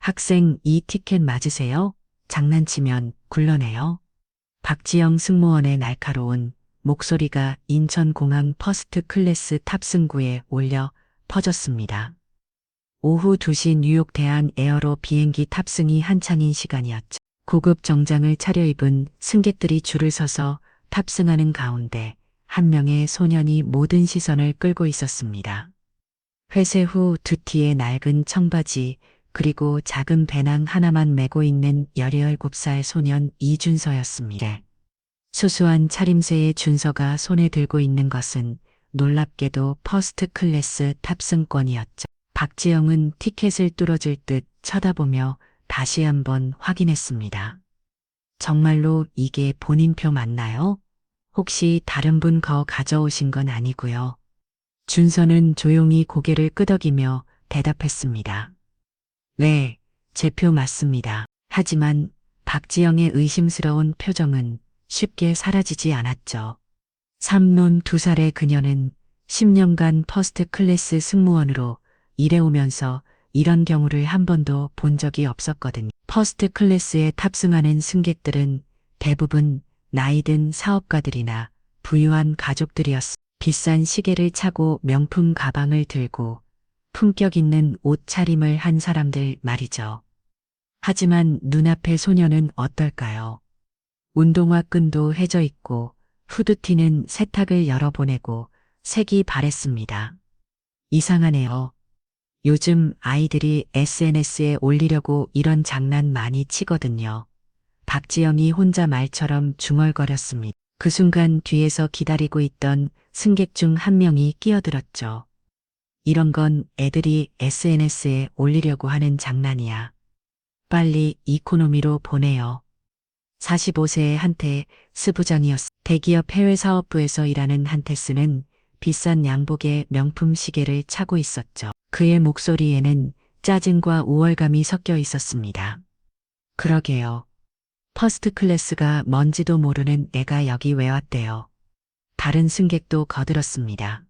학생 이 티켓 맞으세요? 장난치면 굴러내요. 박지영 승무원의 날카로운 목소리가 인천공항 퍼스트 클래스 탑승구에 올려 퍼졌습니다. 오후 2시 뉴욕 대한 에어로 비행기 탑승이 한창인 시간이었죠. 고급 정장을 차려입은 승객들이 줄을 서서 탑승하는 가운데 한 명의 소년이 모든 시선을 끌고 있었습니다. 회세 후 두티의 낡은 청바지 그리고 작은 배낭 하나만 메고 있는 17살 소년 이준서였습니다. 수수한 차림새의 준서가 손에 들고 있는 것은 놀랍게도 퍼스트 클래스 탑승권이었죠. 박지영은 티켓을 뚫어질 듯 쳐다보며 다시 한번 확인했습니다. 정말로 이게 본인 표 맞나요? 혹시 다른 분 거 가져오신 건 아니고요. 준서는 조용히 고개를 끄덕이며 대답했습니다. 네, 제 표 맞습니다. 하지만 박지영의 의심스러운 표정은 쉽게 사라지지 않았죠. 삼론 2살의 그녀는 10년간 퍼스트 클래스 승무원으로 일해오면서 이런 경우를 한 번도 본 적이 없었거든요. 퍼스트 클래스에 탑승하는 승객들은 대부분 나이든 사업가들이나 부유한 가족들이었습니다. 비싼 시계를 차고 명품 가방을 들고 품격 있는 옷차림을 한 사람들 말이죠. 하지만 눈앞의 소녀는 어떨까요? 운동화 끈도 해져 있고 후드티는 세탁을 열어보내고 색이 바랬습니다. 이상하네요. 요즘 아이들이 SNS에 올리려고 이런 장난 많이 치거든요. 박지영이 혼자 말처럼 중얼거렸습니다. 그 순간 뒤에서 기다리고 있던 승객 중 한 명이 끼어들었죠. 이런 건 애들이 SNS에 올리려고 하는 장난이야. 빨리 이코노미로 보내요. 45세의 한테 스부장이었어. 대기업 해외사업부에서 일하는 한테스는 비싼 양복에 명품 시계를 차고 있었죠. 그의 목소리에는 짜증과 우월감이 섞여 있었습니다. 그러게요. 퍼스트 클래스가 뭔지도 모르는 내가 여기 왜 왔대요. 다른 승객도 거들었습니다.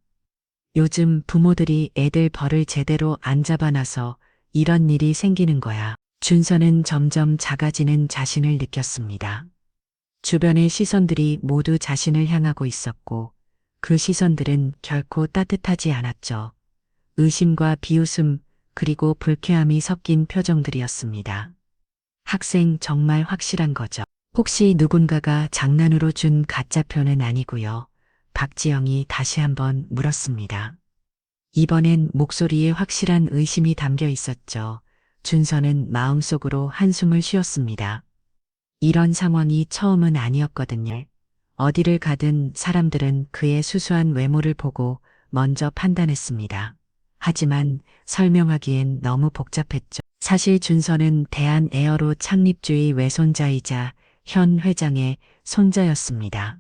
요즘 부모들이 애들 벌을 제대로 안 잡아놔서 이런 일이 생기는 거야. 준서는 점점 작아지는 자신을 느꼈습니다. 주변의 시선들이 모두 자신을 향하고 있었고 그 시선들은 결코 따뜻하지 않았죠. 의심과 비웃음 그리고 불쾌함이 섞인 표정들이었습니다. 학생 정말 확실한 거죠. 혹시 누군가가 장난으로 준 가짜표는 아니고요. 박지영이 다시 한번 물었습니다. 이번엔 목소리에 확실한 의심이 담겨 있었죠. 준서는 마음속으로 한숨을 쉬었습니다. 이런 상황이 처음은 아니었거든요. 어디를 가든 사람들은 그의 수수한 외모를 보고 먼저 판단했습니다. 하지만 설명하기엔 너무 복잡했죠. 사실 준서는 대한에어로 창립주의 외손자이자 현 회장의 손자였습니다.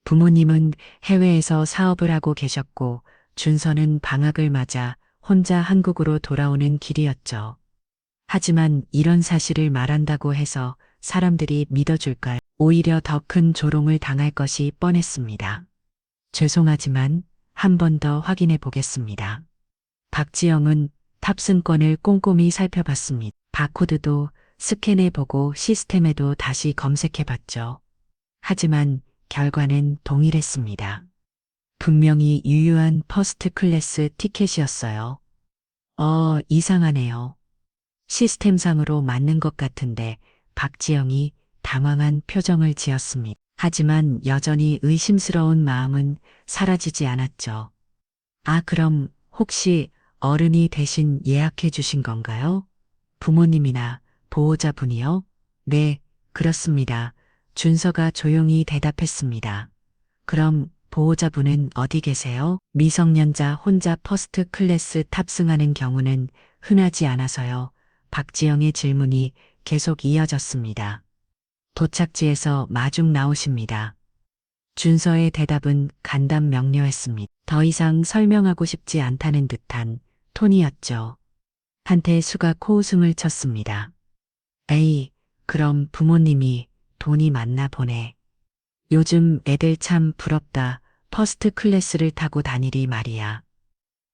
부모님은 해외에서 사업을 하고 계셨고 준서는 방학을 맞아 혼자 한국으로 돌아오는 길이었죠. 하지만 이런 사실을 말한다고 해서 사람들이 믿어줄까요? 오히려 더 큰 조롱을 당할 것이 뻔했습니다. 죄송하지만 한 번 더 확인해 보겠습니다. 박지영은 탑승권을 꼼꼼히 살펴봤습니다. 바코드도 스캔해 보고 시스템에도 다시 검색해 봤죠. 하지만 결과는 동일했습니다. 분명히 유효한 퍼스트 클래스 티켓이었어요. 이상하네요. 시스템상으로 맞는 것 같은데 박지영이 당황한 표정을 지었습니다. 하지만 여전히 의심스러운 마음은 사라지지 않았죠. 아, 그럼 혹시 어른이 대신 예약해 주신 건가요? 부모님이나 보호자분이요? 네, 그렇습니다. 준서가 조용히 대답했습니다. 그럼 보호자분은 어디 계세요? 미성년자 혼자 퍼스트 클래스 탑승하는 경우는 흔하지 않아서요. 박지영의 질문이 계속 이어졌습니다. 도착지에서 마중 나오십니다. 준서의 대답은 간단 명료했습니다. 더 이상 설명하고 싶지 않다는 듯한 톤이었죠. 한태수가 코웃음을 쳤습니다. 에이, 그럼 부모님이 돈이 많나 보네. 요즘 애들 참 부럽다. 퍼스트 클래스를 타고 다니리 말이야.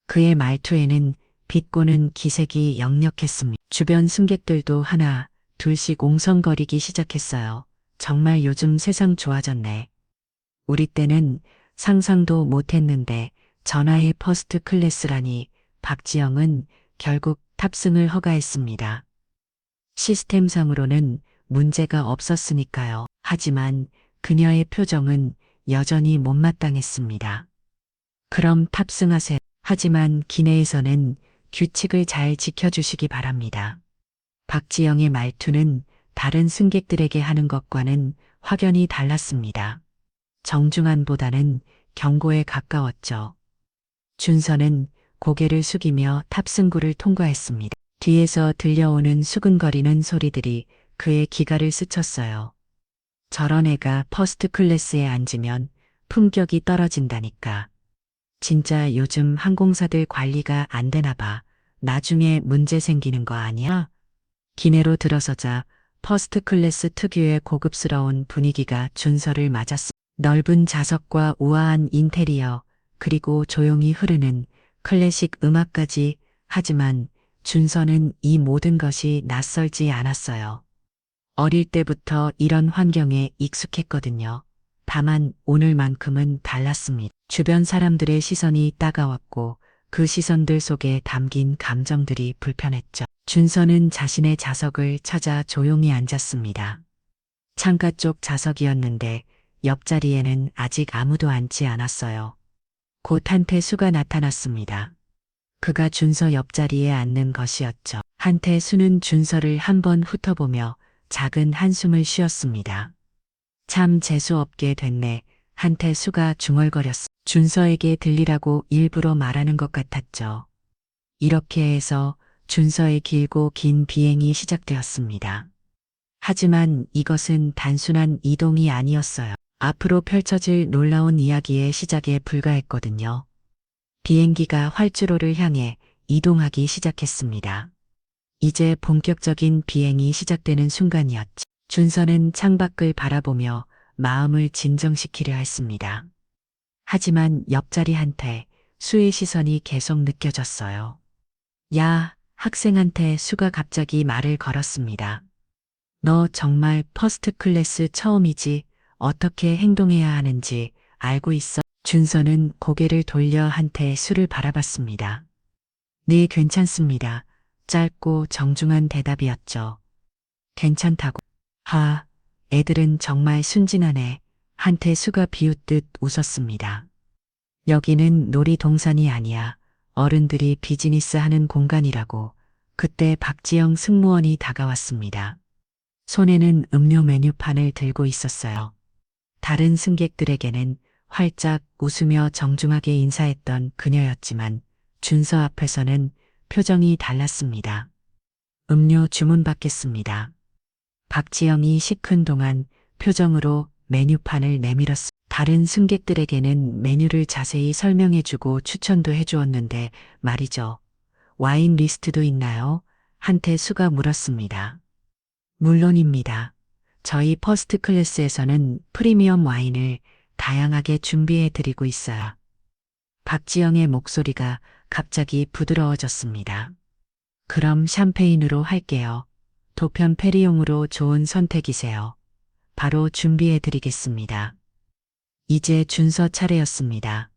그의 말투에는 비꼬는 기색이 역력했습니다. 주변 승객들도 하나, 둘씩 옹성거리기 시작했어요. 정말 요즘 세상 좋아졌네. 우리 때는 상상도 못했는데 전하의 퍼스트 클래스라니. 박지영은 결국 탑승을 허가했습니다. 시스템상으로는 문제가 없었으니까요. 하지만 그녀의 표정은 여전히 못마땅했습니다. 그럼 탑승하세요. 하지만 기내에서는 규칙을 잘 지켜주시기 바랍니다. 박지영의 말투는 다른 승객들에게 하는 것과는 확연히 달랐습니다. 정중함보다는 경고에 가까웠죠. 준서는 고개를 숙이며 탑승구를 통과했습니다. 뒤에서 들려오는 수근거리는 소리들이 그의 기가를 스쳤어요. 저런 애가 퍼스트 클래스에 앉으면 품격이 떨어진다니까. 진짜 요즘 항공사들 관리가 안 되나 봐. 나중에 문제 생기는 거 아니야? 기내로 들어서자 퍼스트 클래스 특유의 고급스러운 분위기가 준서를 맞았습니다. 넓은 좌석과 우아한 인테리어, 그리고 조용히 흐르는 클래식 음악까지. 하지만 준서는 이 모든 것이 낯설지 않았어요. 어릴 때부터 이런 환경에 익숙했거든요. 다만 오늘만큼은 달랐습니다. 주변 사람들의 시선이 따가웠고 그 시선들 속에 담긴 감정들이 불편했죠. 준서는 자신의 좌석을 찾아 조용히 앉았습니다. 창가 쪽 좌석이었는데 옆자리에는 아직 아무도 앉지 않았어요. 곧 한태수가 나타났습니다. 그가 준서 옆자리에 앉는 것이었죠. 한태수는 준서를 한번 훑어보며 작은 한숨을 쉬었습니다. 참 재수없게 됐네. 한태수가 중얼거렸습니다. 준서에게 들리라고 일부러 말하는 것 같았죠. 이렇게 해서 준서의 길고 긴 비행이 시작되었습니다. 하지만 이것은 단순한 이동이 아니었어요. 앞으로 펼쳐질 놀라운 이야기의 시작에 불과했거든요. 비행기가 활주로를 향해 이동하기 시작했습니다. 이제 본격적인 비행이 시작되는 순간이었지. 준서는 창밖을 바라보며 마음을 진정시키려 했습니다. 하지만 옆자리 한태수의 시선이 계속 느껴졌어요. 야, 학생한테수가 갑자기 말을 걸었습니다. 너 정말 퍼스트 클래스 처음이지? 어떻게 행동해야 하는지 알고 있어? 준서는 고개를 돌려 한태수를 바라봤습니다. 네, 괜찮습니다. 짧고 정중한 대답이었죠. 괜찮다고. 하, 애들은 정말 순진하네. 한태수가 비웃듯 웃었습니다. 여기는 놀이동산이 아니야. 어른들이 비즈니스 하는 공간이라고. 그때 박지영 승무원이 다가왔습니다. 손에는 음료 메뉴판을 들고 있었어요. 다른 승객들에게는 활짝 웃으며 정중하게 인사했던 그녀였지만 준서 앞에서는 표정이 달랐습니다. 음료 주문받겠습니다. 박지영이 시큰둥한 표정으로 메뉴판을 내밀었습니다. 다른 승객들에게는 메뉴를 자세히 설명해주고 추천도 해주었는데 말이죠. 와인 리스트도 있나요? 한태수가 물었습니다. 물론입니다. 저희 퍼스트 클래스에서는 프리미엄 와인을 다양하게 준비해드리고 있어요. 박지영의 목소리가 갑자기 부드러워졌습니다. 그럼 샴페인으로 할게요. 도편 페리용으로 좋은 선택이세요. 바로 준비해드리겠습니다. 이제 준서 차례였습니다.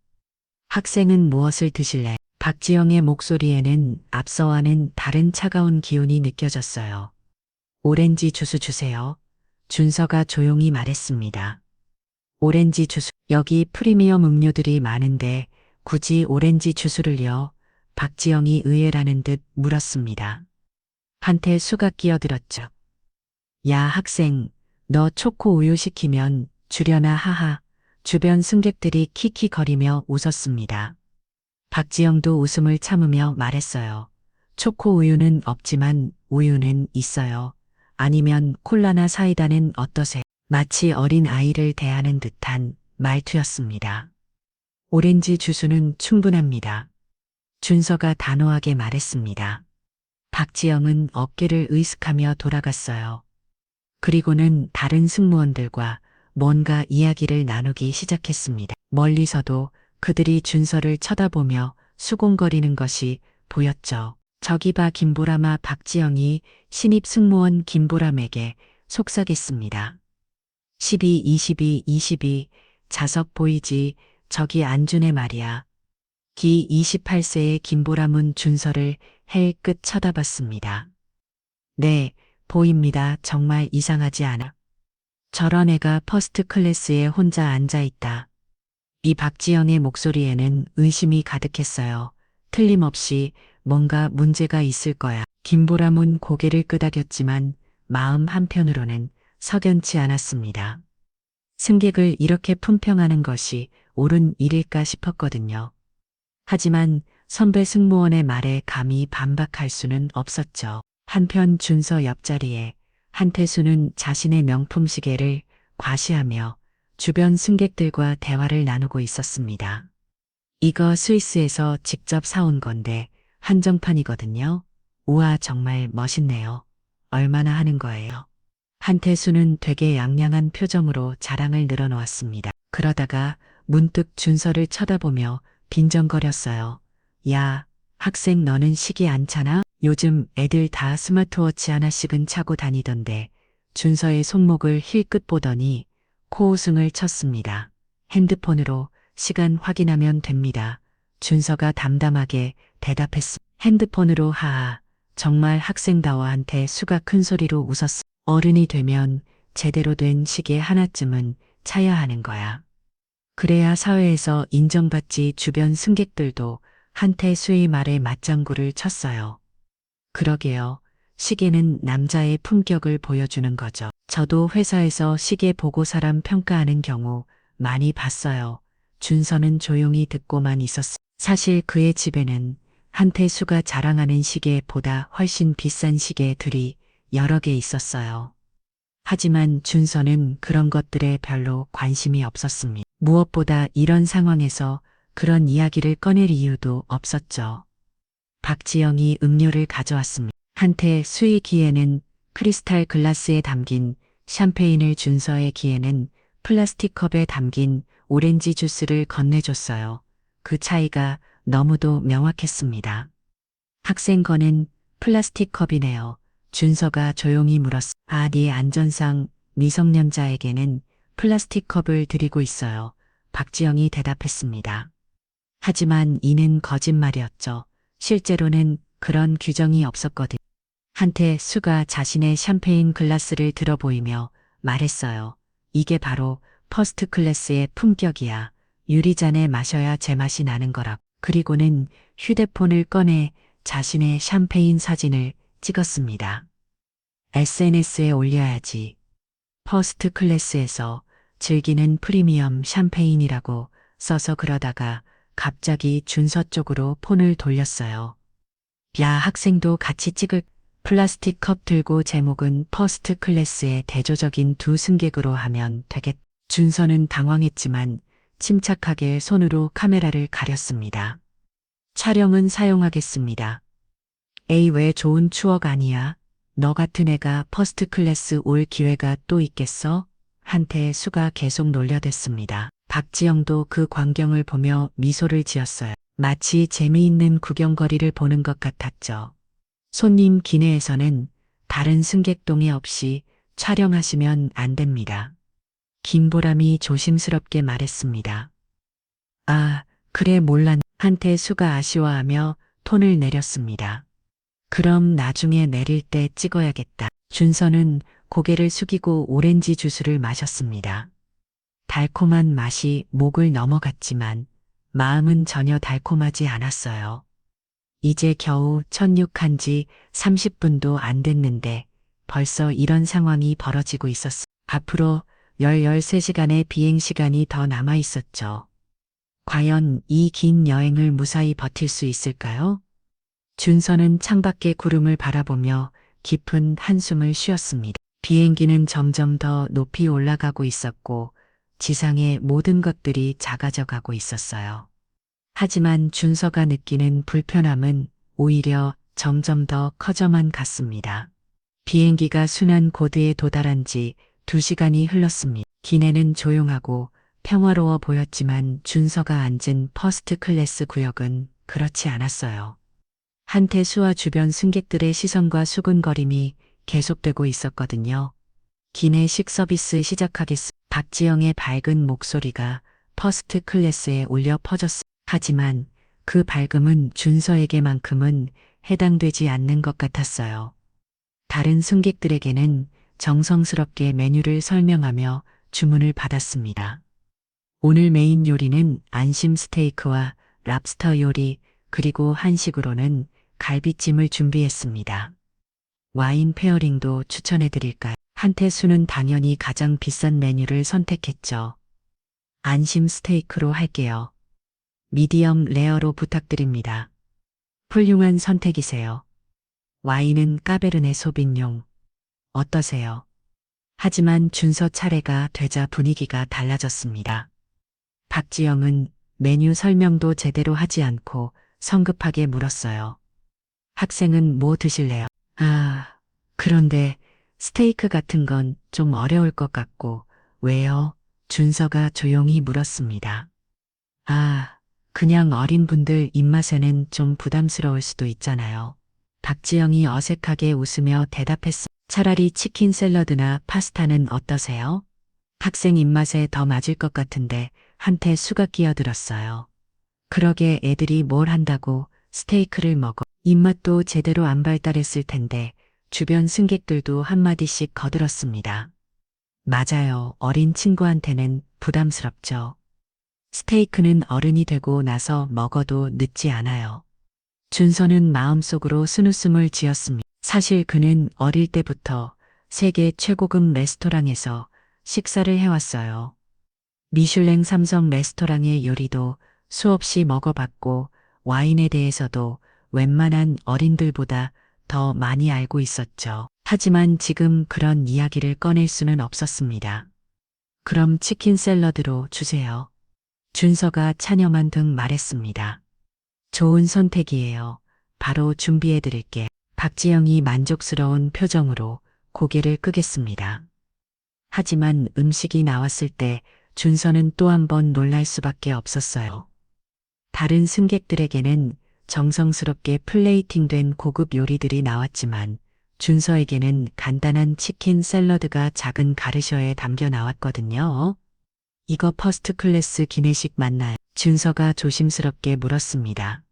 학생은 무엇을 드실래? 박지영의 목소리에는 앞서와는 다른 차가운 기운이 느껴졌어요. 오렌지 주스 주세요. 준서가 조용히 말했습니다. 오렌지 주스, 여기 프리미엄 음료들이 많은데 굳이 오렌지 주스를요? 박지영이 의외라는 듯 물었습니다. 한태수가 끼어들었죠. 야, 학생, 너 초코 우유 시키면 주려나? 하하. 주변 승객들이 키키거리며 웃었습니다. 박지영도 웃음을 참으며 말했어요. 초코 우유는 없지만 우유는 있어요. 아니면 콜라나 사이다는 어떠세요? 마치 어린 아이를 대하는 듯한 말투였습니다. 오렌지 주스는 충분합니다. 준서가 단호하게 말했습니다. 박지영은 어깨를 으쓱하며 돌아갔어요. 그리고는 다른 승무원들과 뭔가 이야기를 나누기 시작했습니다. 멀리서도 그들이 준서를 쳐다보며 수군거리는 것이 보였죠. 저기 봐 김보람아 박지영이 신입 승무원 김보람에게 속삭였습니다. 12, 22, 22 자석 보이지 저기 안준혜 말이야. 기 28세의 김보람은 준서를 헬끗 쳐다봤습니다. 네, 보입니다. 정말 이상하지 않아? 저런 애가 퍼스트 클래스에 혼자 앉아있다. 이 박지영의 목소리에는 의심이 가득했어요. 틀림없이 뭔가 문제가 있을 거야. 김보람은 고개를 끄덕였지만 마음 한편으로는 석연치 않았습니다. 승객을 이렇게 품평하는 것이 옳은 일일까 싶었거든요. 하지만 선배 승무원의 말에 감히 반박할 수는 없었죠. 한편 준서 옆자리에 한태수는 자신의 명품 시계를 과시하며 주변 승객들과 대화를 나누고 있었습니다. 이거 스위스에서 직접 사온 건데 한정판이거든요. 우와 정말 멋있네요. 얼마나 하는 거예요? 한태수는 되게 양양한 표정으로 자랑을 늘어놓았습니다. 그러다가 문득 준서를 쳐다보며 빈정거렸어요. 야, 학생 너는 시계 안 차나? 요즘 애들 다 스마트워치 하나씩은 차고 다니던데 준서의 손목을 힐끗 보더니 코웃음을 쳤습니다. 핸드폰으로 시간 확인하면 됩니다. 준서가 담담하게 대답했습니다. 핸드폰으로 하하. 정말 학생다워 한테 수가 큰 소리로 웃었어. 어른이 되면 제대로 된 시계 하나쯤은 차야 하는 거야. 그래야 사회에서 인정받지. 주변 승객들도 한태수의 말에 맞장구를 쳤어요. 그러게요. 시계는 남자의 품격을 보여주는 거죠. 저도 회사에서 시계 보고 사람 평가하는 경우 많이 봤어요. 준서는 조용히 듣고만 있었어. 사실 그의 집에는 한태수가 자랑하는 시계보다 훨씬 비싼 시계들이 여러 개 있었어요. 하지만 준서는 그런 것들에 별로 관심이 없었습니다. 무엇보다 이런 상황에서 그런 이야기를 꺼낼 이유도 없었죠. 박지영이 음료를 가져왔습니다. 한태수의 귀에는 크리스탈 글라스에 담긴 샴페인을 준서의 귀에는 플라스틱 컵에 담긴 오렌지 주스를 건네줬어요. 그 차이가 너무도 명확했습니다. 학생 거는 플라스틱 컵이네요. 준서가 조용히 물었어. 아, 네 안전상 미성년자에게는 플라스틱 컵을 드리고 있어요. 박지영이 대답했습니다. 하지만 이는 거짓말이었죠. 실제로는 그런 규정이 없었거든. 한태수가 자신의 샴페인 글라스를 들어 보이며 말했어요. 이게 바로 퍼스트 클래스의 품격이야. 유리잔에 마셔야 제맛이 나는 거라. 그리고는 휴대폰을 꺼내 자신의 샴페인 사진을 찍었습니다. SNS에 올려야지. 퍼스트 클래스에서 즐기는 프리미엄 샴페인이라고 써서 그러다가 갑자기 준서 쪽으로 폰을 돌렸어요. 야, 학생도 같이 찍을. 플라스틱 컵 들고 제목은 퍼스트 클래스의 대조적인 두 승객으로 하면 되겠. 준서는 당황했지만 침착하게 손으로 카메라를 가렸습니다. 촬영은 사용하겠습니다. 에이, 왜 좋은 추억 아니야? 너 같은 애가 퍼스트 클래스 올 기회가 또 있겠어? 한태수가 계속 놀려댔습니다. 박지영도 그 광경을 보며 미소를 지었어요. 마치 재미있는 구경거리를 보는 것 같았죠. 손님 기내에서는 다른 승객 동의 없이 촬영하시면 안 됩니다. 김보람이 조심스럽게 말했습니다. 아, 그래 몰랐. 한태수가 아쉬워하며 톤을 내렸습니다. 그럼 나중에 내릴 때 찍어야겠다. 준서는 고개를 숙이고 오렌지 주스를 마셨습니다. 달콤한 맛이 목을 넘어갔지만 마음은 전혀 달콤하지 않았어요. 이제 겨우 착륙한 지 30분도 안 됐는데 벌써 이런 상황이 벌어지고 있었어. 앞으로 13시간의 비행 시간이 더 남아 있었죠. 과연 이 긴 여행을 무사히 버틸 수 있을까요? 준서는 창밖의 구름을 바라보며 깊은 한숨을 쉬었습니다. 비행기는 점점 더 높이 올라가고 있었고 지상의 모든 것들이 작아져 가고 있었어요. 하지만 준서가 느끼는 불편함은 오히려 점점 더 커져만 갔습니다. 비행기가 순환 고도에 도달한 지 2시간이 흘렀습니다. 기내는 조용하고 평화로워 보였지만 준서가 앉은 퍼스트 클래스 구역은 그렇지 않았어요. 한태수와 주변 승객들의 시선과 수근거림이 계속되고 있었거든요. 기내식 서비스 시작하겠습니다. 박지영의 밝은 목소리가 퍼스트 클래스에 울려 퍼졌습니다. 하지만 그 밝음은 준서에게만큼은 해당되지 않는 것 같았어요. 다른 승객들에게는 정성스럽게 메뉴를 설명하며 주문을 받았습니다. 오늘 메인 요리는 안심 스테이크와 랍스터 요리, 그리고 한식으로는 갈비찜을 준비했습니다. 와인 페어링도 추천해 드릴까요? 한태수는 당연히 가장 비싼 메뉴를 선택했죠. 안심 스테이크로 할게요. 미디엄 레어로 부탁드립니다. 훌륭한 선택이세요. 와인은 까베르네 소빈뇽. 어떠세요? 하지만 준서 차례가 되자 분위기가 달라졌습니다. 박지영은 메뉴 설명도 제대로 하지 않고 성급하게 물었어요. 학생은 뭐 드실래요? 아, 그런데 스테이크 같은 건 좀 어려울 것 같고, 왜요? 준서가 조용히 물었습니다. 아, 그냥 어린 분들 입맛에는 좀 부담스러울 수도 있잖아요. 박지영이 어색하게 웃으며 대답했습니다. 차라리 치킨 샐러드나 파스타는 어떠세요? 학생 입맛에 더 맞을 것 같은데 한테 수가 끼어들었어요. 그러게 애들이 뭘 한다고 스테이크를 먹어. 입맛도 제대로 안 발달했을 텐데 주변 승객들도 한마디씩 거들었습니다. 맞아요. 어린 친구한테는 부담스럽죠. 스테이크는 어른이 되고 나서 먹어도 늦지 않아요. 준서는 마음속으로 쓴웃음을 지었습니다. 사실 그는 어릴 때부터 세계 최고급 레스토랑에서 식사를 해왔어요. 미슐랭 3성 레스토랑의 요리도 수없이 먹어봤고 와인에 대해서도 웬만한 어린들보다 더 많이 알고 있었죠. 하지만 지금 그런 이야기를 꺼낼 수는 없었습니다. 그럼 치킨 샐러드로 주세요. 준서가 차념한 등 말했습니다. 좋은 선택이에요. 바로 준비해 드릴게. 박지영이 만족스러운 표정으로 고개를 끄겠습니다. 하지만 음식이 나왔을 때 준서는 또 한 번 놀랄 수밖에 없었어요. 다른 승객들에게는 정성스럽게 플레이팅된 고급 요리들이 나왔지만 준서에게는 간단한 치킨 샐러드가 작은 가르셔에 담겨 나왔거든요. 이거 퍼스트 클래스 기내식 맞나요? 준서가 조심스럽게 물었습니다.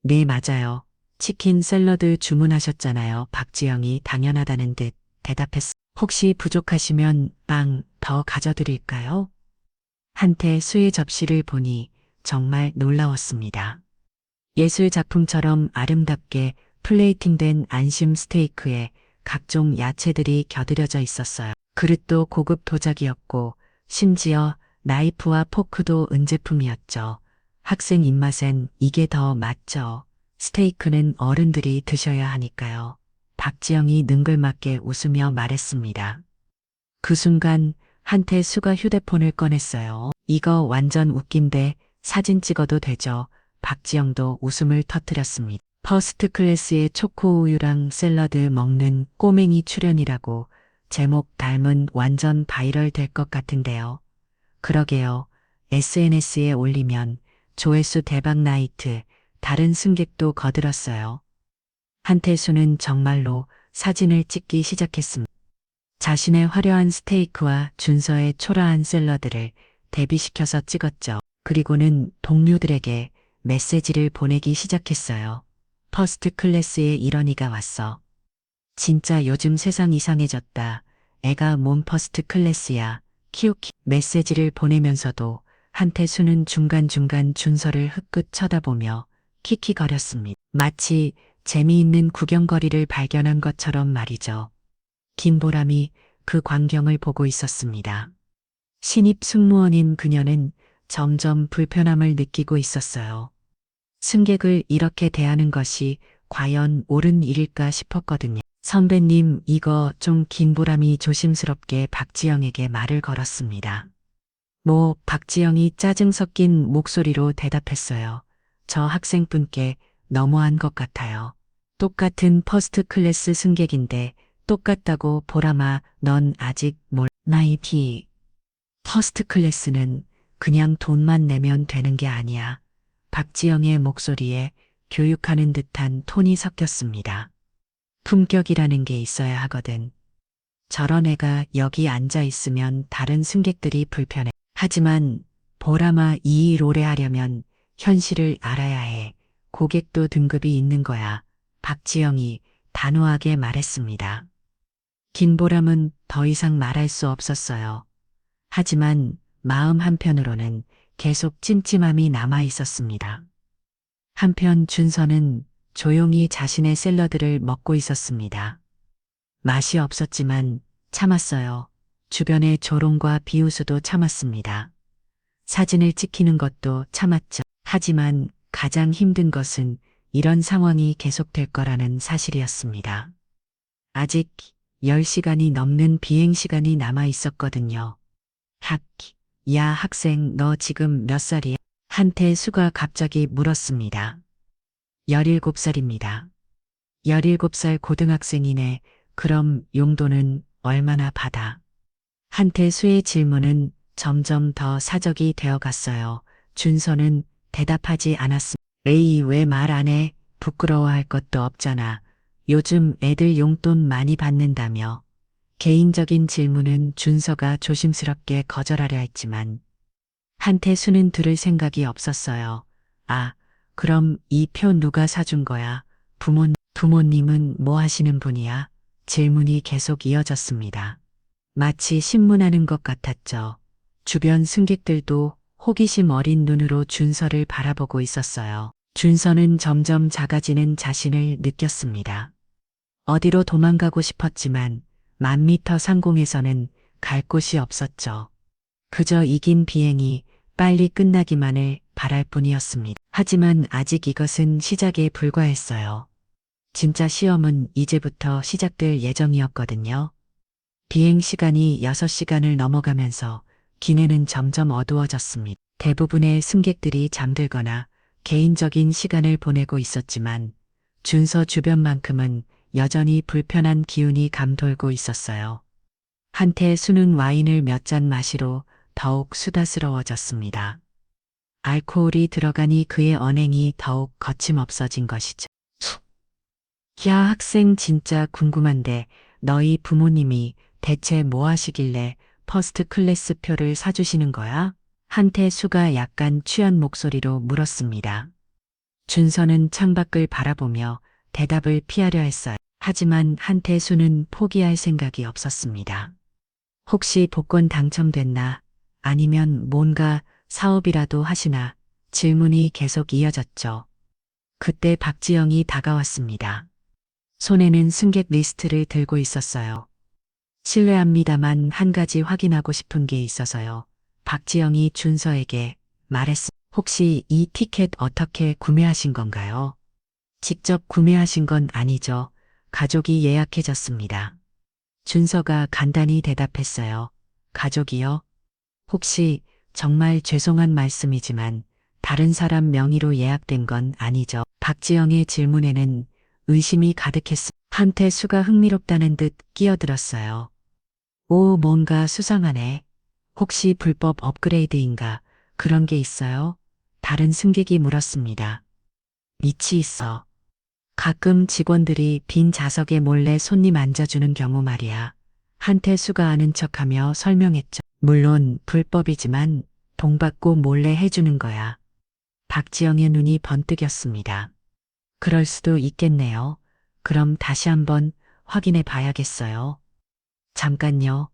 네, 맞아요. 치킨 샐러드 주문하셨잖아요. 박지영이 당연하다는 듯 대답했어. 혹시 부족하시면 빵 더 가져드릴까요? 한테 수의 접시를 보니 정말 놀라웠습니다. 예술 작품처럼 아름답게 플레이팅된 안심 스테이크에 각종 야채들이 곁들여져 있었어요. 그릇도 고급 도자기였고 심지어 나이프와 포크도 은제품이었죠. 학생 입맛엔 이게 더 맞죠. 스테이크는 어른들이 드셔야 하니까요. 박지영이 능글맞게 웃으며 말했습니다. 그 순간 한태수가 휴대폰을 꺼냈어요. 이거 완전 웃긴데 사진 찍어도 되죠. 박지영도 웃음을 터뜨렸습니다. 퍼스트 클래스의 초코 우유랑 샐러드 먹는 꼬맹이 출연이라고 제목 닮은 완전 바이럴 될 것 같은데요. 그러게요. SNS에 올리면 조회수 대박 나이트, 다른 승객도 거들었어요. 한태수는 정말로 사진을 찍기 시작했습니다. 자신의 화려한 스테이크와 준서의 초라한 샐러드를 대비시켜서 찍었죠. 그리고는 동료들에게 메시지를 보내기 시작했어요. 퍼스트 클래스에 이런이가 왔어. 진짜 요즘 세상 이상해졌다. 애가 뭔 퍼스트 클래스야. 키우키. 메시지를 보내면서도 한태수는 중간중간 준서를 흐끗 쳐다보며 킥킥거렸습니다. 마치 재미있는 구경거리를 발견한 것처럼 말이죠. 김보람이 그 광경을 보고 있었습니다. 신입 승무원인 그녀는 점점 불편함을 느끼고 있었어요. 승객을 이렇게 대하는 것이 과연 옳은 일일까 싶었거든요. 선배님, 이거 좀. 김보람이 조심스럽게 박지영에게 말을 걸었습니다. 뭐, 박지영이 짜증 섞인 목소리로 대답했어요. 저 학생분께 너무한 것 같아요. 똑같은 퍼스트 클래스 승객인데 똑같다고. 보람아, 넌 아직 나이티. 퍼스트 클래스는 그냥 돈만 내면 되는 게 아니야. 박지영의 목소리에 교육하는 듯한 톤이 섞였습니다. 품격이라는 게 있어야 하거든. 저런 애가 여기 앉아 있으면 다른 승객들이 불편해. 하지만 보라마 이 일 오래 하려면 현실을 알아야 해. 고객도 등급이 있는 거야. 박지영이 단호하게 말했습니다. 김보람은 더 이상 말할 수 없었어요. 하지만 마음 한편으로는 계속 찜찜함이 남아 있었습니다. 한편 준서는 조용히 자신의 샐러드를 먹고 있었습니다. 맛이 없었지만 참았어요. 주변의 조롱과 비웃어도 참았습니다. 사진을 찍히는 것도 참았죠. 하지만 가장 힘든 것은 이런 상황이 계속될 거라는 사실이었습니다. 아직 10시간이 넘는 비행시간이 남아 있었거든요. 야 학생 너 지금 몇 살이야? 한태수가 갑자기 물었습니다. 17살입니다. 17살 고등학생이네. 그럼 용돈은 얼마나 받아? 한태수의 질문은 점점 더 사적이 되어 갔어요. 준서는 대답하지 않았습니다. 에이 왜 말 안 해? 부끄러워할 것도 없잖아. 요즘 애들 용돈 많이 받는다며. 개인적인 질문은 준서가 조심스럽게 거절하려 했지만 한태수는 들을 생각이 없었어요. 아, 그럼 이 표 누가 사준 거야? 부모님은 뭐 하시는 분이야? 질문이 계속 이어졌습니다. 마치 신문하는 것 같았죠. 주변 승객들도 호기심 어린 눈으로 준서를 바라보고 있었어요. 준서는 점점 작아지는 자신을 느꼈습니다. 어디로 도망가고 싶었지만 1000m 상공에서는 갈 곳이 없었죠. 그저 이긴 비행이 빨리 끝나기만을 바랄 뿐이었습니다. 하지만 아직 이것은 시작에 불과했어요. 진짜 시험은 이제부터 시작될 예정이었거든요. 비행 시간이 6시간을 넘어가면서 기내는 점점 어두워졌습니다. 대부분의 승객들이 잠들거나 개인적인 시간을 보내고 있었지만 준서 주변만큼은 여전히 불편한 기운이 감돌고 있었어요. 한태수는 와인을 몇 잔 마시러 더욱 수다스러워졌습니다. 알코올이 들어가니 그의 언행이 더욱 거침없어진 것이죠. 야 학생 진짜 궁금한데 너희 부모님이 대체 뭐 하시길래 퍼스트 클래스 표를 사주시는 거야? 한태수가 약간 취한 목소리로 물었습니다. 준서는 창밖을 바라보며 대답을 피하려 했어요. 하지만 한태수는 포기할 생각이 없었습니다. 혹시 복권 당첨됐나? 아니면 뭔가 사업이라도 하시나? 질문이 계속 이어졌죠. 그때 박지영이 다가왔습니다. 손에는 승객 리스트를 들고 있었어요. 실례합니다만 한 가지 확인하고 싶은 게 있어서요. 박지영이 준서에게 말했습니다. 혹시 이 티켓 어떻게 구매하신 건가요? 직접 구매하신 건 아니죠. 가족이 예약해줬습니다. 준서가 간단히 대답했어요. 가족이요? 혹시 정말 죄송한 말씀이지만 다른 사람 명의로 예약된 건 아니죠. 박지영의 질문에는 의심이 가득했습니다. 한태수가 흥미롭다는 듯 끼어들었어요. 오, 뭔가 수상하네. 혹시 불법 업그레이드인가? 그런 게 있어요? 다른 승객이 물었습니다. 밑이 있어. 가끔 직원들이 빈 좌석에 몰래 손님 앉아주는 경우 말이야. 한태수가 아는 척하며 설명했죠. 물론 불법이지만 돈 받고 몰래 해주는 거야. 박지영의 눈이 번뜩였습니다. 그럴 수도 있겠네요. 그럼 다시 한번 확인해 봐야겠어요. 잠깐요.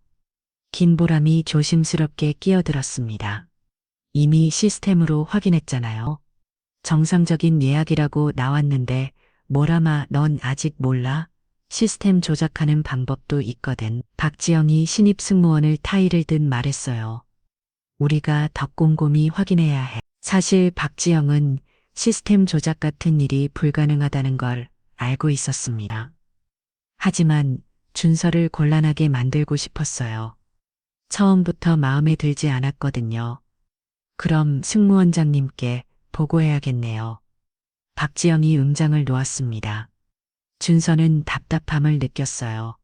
김보람이 조심스럽게 끼어들었습니다. 이미 시스템으로 확인했잖아요. 정상적인 예약이라고 나왔는데 모라마 넌 아직 몰라? 시스템 조작하는 방법도 있거든. 박지영이 신입 승무원을 타이를 듯 말했어요. 우리가 더 꼼꼼히 확인해야 해. 사실 박지영은 시스템 조작 같은 일이 불가능하다는 걸 알고 있었습니다. 하지만 준서를 곤란하게 만들고 싶었어요. 처음부터 마음에 들지 않았거든요. 그럼 승무원장님께 보고해야겠네요. 박지영이 음장을 놓았습니다. 준서는 답답함을 느꼈어요.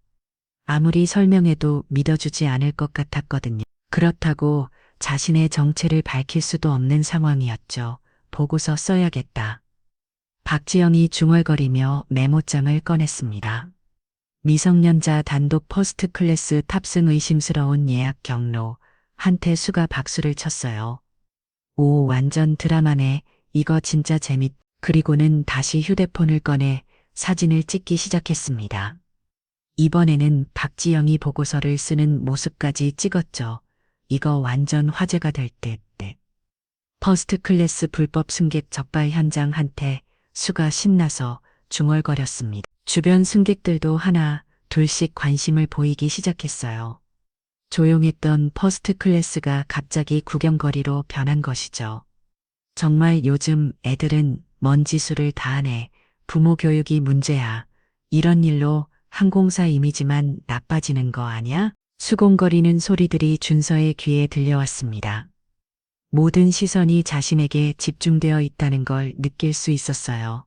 아무리 설명해도 믿어주지 않을 것 같았거든요. 그렇다고 자신의 정체를 밝힐 수도 없는 상황이었죠. 보고서 써야겠다. 박지영이 중얼거리며 메모장을 꺼냈습니다. 미성년자 단독 퍼스트 클래스 탑승 의심스러운 예약 경로. 한태수가 박수를 쳤어요. 오, 완전 드라마네. 이거 진짜 그리고는 다시 휴대폰을 꺼내 사진을 찍기 시작했습니다. 이번에는 박지영이 보고서를 쓰는 모습까지 찍었죠. 이거 완전 화제가 될 듯. 네. 퍼스트 클래스 불법 승객 적발 현장. 한태수가 신나서 중얼거렸습니다. 주변 승객들도 하나, 둘씩 관심을 보이기 시작했어요. 조용했던 퍼스트 클래스가 갑자기 구경거리로 변한 것이죠. 정말 요즘 애들은 먼 지수를 다 하네. 부모 교육이 문제야. 이런 일로 항공사 이미지만 나빠지는 거 아냐? 수공거리는 소리들이 준서의 귀에 들려왔습니다. 모든 시선이 자신에게 집중되어 있다는 걸 느낄 수 있었어요.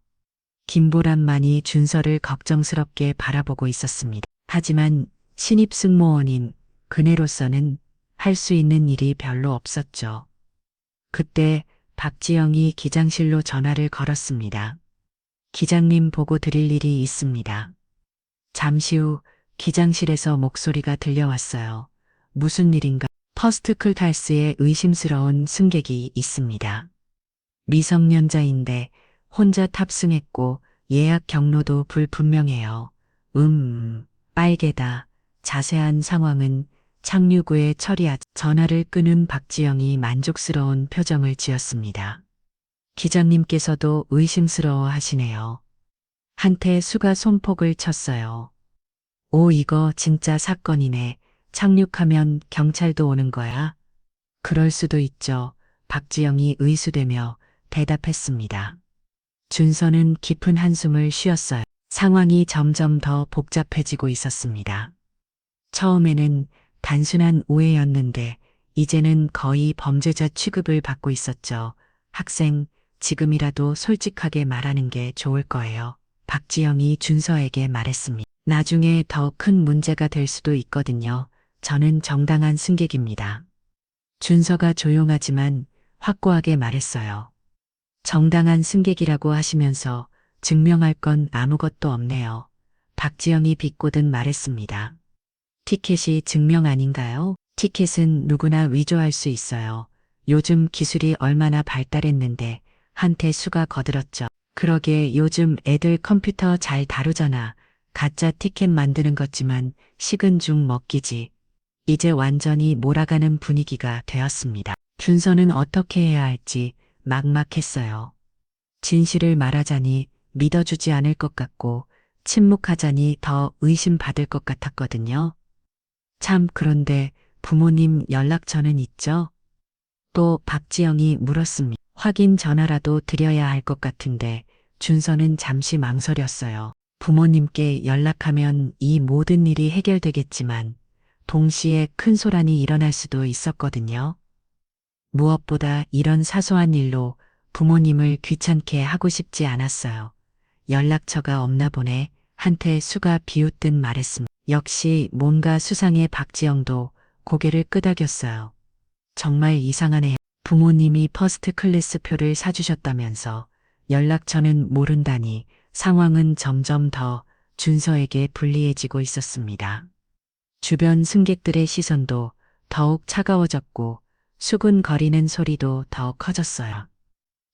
김보람만이 준서를 걱정스럽게 바라보고 있었습니다. 하지만 신입 승무원인 그네로서는 할 수 있는 일이 별로 없었죠. 그때 박지영이 기장실로 전화를 걸었습니다. 기장님 보고 드릴 일이 있습니다. 잠시 후 기장실에서 목소리가 들려왔어요. 무슨 일인가? 퍼스트 클래스에 의심스러운 승객이 있습니다. 미성년자인데 혼자 탑승했고 예약 경로도 불분명해요. 빨개다. 자세한 상황은 착륙 후에 처리하자. 전화를 끊은 박지영이 만족스러운 표정을 지었습니다. 기장님께서도 의심스러워 하시네요. 한태수가 손뼉을 쳤어요. 오, 이거 진짜 사건이네. 착륙하면 경찰도 오는 거야? 그럴 수도 있죠. 박지영이 의수되며 대답했습니다. 준서는 깊은 한숨을 쉬었어요. 상황이 점점 더 복잡해지고 있었습니다. 처음에는 단순한 오해였는데 이제는 거의 범죄자 취급을 받고 있었죠. 학생, 지금이라도 솔직하게 말하는 게 좋을 거예요. 박지영이 준서에게 말했습니다. 나중에 더 큰 문제가 될 수도 있거든요. 저는 정당한 승객입니다. 준서가 조용하지만 확고하게 말했어요. 정당한 승객이라고 하시면서 증명할 건 아무것도 없네요. 박지영이 비꼬듯 말했습니다. 티켓이 증명 아닌가요? 티켓은 누구나 위조할 수 있어요. 요즘 기술이 얼마나 발달했는데. 한태수가 거들었죠. 그러게 요즘 애들 컴퓨터 잘 다루잖아. 가짜 티켓 만드는 것지만 식은 죽 먹기지. 이제 완전히 몰아가는 분위기가 되었습니다. 준서는 어떻게 해야 할지 막막했어요. 진실을 말하자니 믿어주지 않을 것 같고 침묵하자니 더 의심받을 것 같았거든요. 참, 그런데 부모님 연락처는 있죠? 또 박지영이 물었습니다. 확인 전화라도 드려야 할 것 같은데. 준서는 잠시 망설였어요. 부모님께 연락하면 이 모든 일이 해결되겠지만 동시에 큰 소란이 일어날 수도 있었거든요. 무엇보다 이런 사소한 일로 부모님을 귀찮게 하고 싶지 않았어요. 연락처가 없나 보네. 한태수가 비웃듯 말했습니다. 역시 뭔가 수상해. 박지영도 고개를 끄덕였어요. 정말 이상하네요. 부모님이 퍼스트 클래스 표를 사주셨다면서 연락처는 모른다니. 상황은 점점 더 준서에게 불리해지고 있었습니다. 주변 승객들의 시선도 더욱 차가워졌고 수근거리는 소리도 더 커졌어요.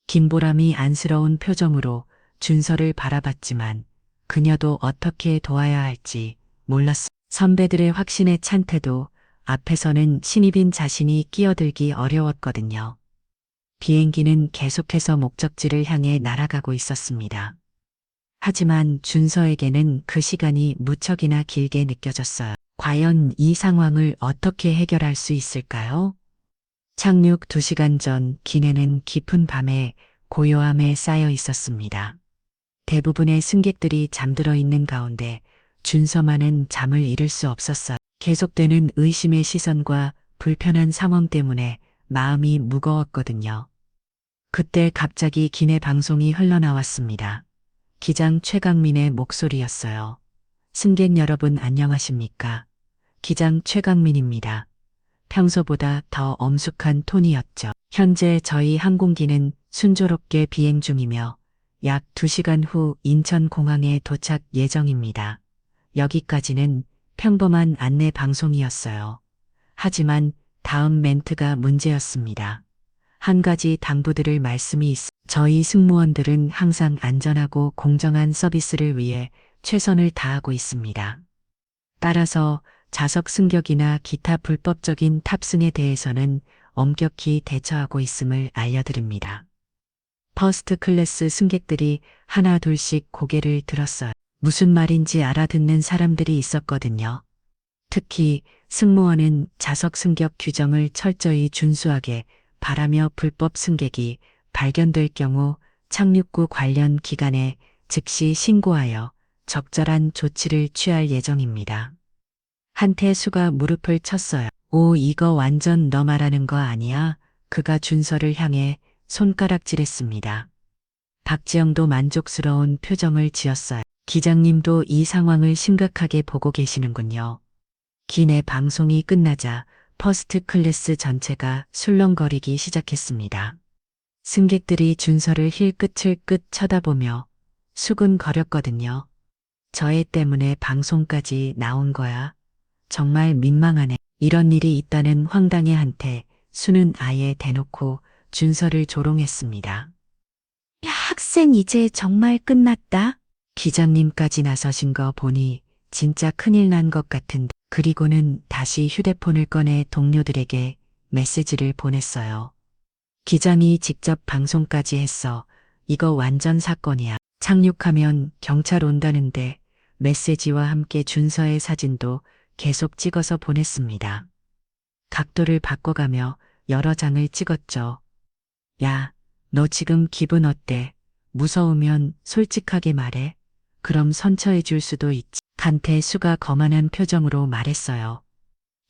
김보람이 안쓰러운 표정으로 준서를 바라봤지만 그녀도 어떻게 도와야 할지 몰랐습니다. 선배들의 확신에 찬 태도 앞에서는 신입인 자신이 끼어들기 어려웠거든요. 비행기는 계속해서 목적지를 향해 날아가고 있었습니다. 하지만 준서에게는 그 시간이 무척이나 길게 느껴졌어요. 과연 이 상황을 어떻게 해결할 수 있을까요? 착륙 2시간 전 기내는 깊은 밤에 고요함에 쌓여 있었습니다. 대부분의 승객들이 잠들어 있는 가운데 준서만은 잠을 이룰 수 없었어요. 계속되는 의심의 시선과 불편한 상황 때문에 마음이 무거웠거든요. 그때 갑자기 기내 방송이 흘러나왔습니다. 기장 최강민의 목소리였어요. 승객 여러분 안녕하십니까? 기장 최강민입니다. 평소보다 더 엄숙한 톤이었죠. 현재 저희 항공기는 순조롭게 비행 중이며 약 2시간 후 인천공항에 도착 예정입니다. 여기까지는 평범한 안내 방송이었어요. 하지만 다음 멘트가 문제였습니다. 한 가지 당부드릴 말씀이 저희 승무원들은 항상 안전하고 공정한 서비스를 위해 최선을 다하고 있습니다. 따라서 좌석 승격이나 기타 불법적인 탑승에 대해서는 엄격히 대처하고 있음을 알려드립니다. 퍼스트 클래스 승객들이 하나 둘씩 고개를 들었어요. 무슨 말인지 알아듣는 사람들이 있었거든요. 특히 승무원은 좌석 승격 규정을 철저히 준수하게 바라며 불법 승객이 발견될 경우 착륙구 관련 기관에 즉시 신고하여 적절한 조치를 취할 예정입니다. 한태수가 무릎을 쳤어요. 오, 이거 완전 너 말하는 거 아니야? 그가 준서를 향해 손가락질했습니다. 박지영도 만족스러운 표정을 지었어요. 기장님도 이 상황을 심각하게 보고 계시는군요. 기내 방송이 끝나자 퍼스트 클래스 전체가 술렁거리기 시작했습니다. 승객들이 준서를 힐끗힐 끝 쳐다보며 수근거렸거든요. 저 애 때문에 방송까지 나온 거야. 정말 민망하네. 이런 일이 있다는 황당해 한테 수는 아예 대놓고 준서를 조롱했습니다. 야, 학생 이제 정말 끝났다. 기장님까지 나서신 거 보니 진짜 큰일 난 것 같은데. 그리고는 다시 휴대폰을 꺼내 동료들에게 메시지를 보냈어요. 기장이 직접 방송까지 했어. 이거 완전 사건이야. 착륙하면 경찰 온다는데 메시지와 함께 준서의 사진도 계속 찍어서 보냈습니다. 각도를 바꿔가며 여러 장을 찍었죠. 야, 너 지금 기분 어때? 무서우면 솔직하게 말해. 그럼 선처해 줄 수도 있지. 한태수가 거만한 표정으로 말했어요.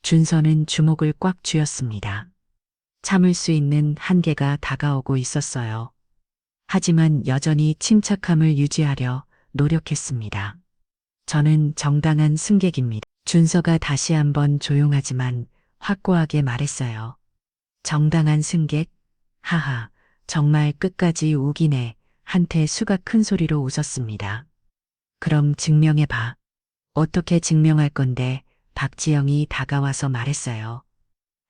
준서는 주목을 꽉 쥐었습니다. 참을 수 있는 한계가 다가오고 있었어요. 하지만 여전히 침착함을 유지하려 노력했습니다. 저는 정당한 승객입니다. 준서가 다시 한번 조용하지만 확고하게 말했어요. 정당한 승객? 하하, 정말 끝까지 우기네. 한태수가 큰 소리로 웃었습니다. 그럼 증명해봐. 어떻게 증명할 건데? 박지영이 다가와서 말했어요.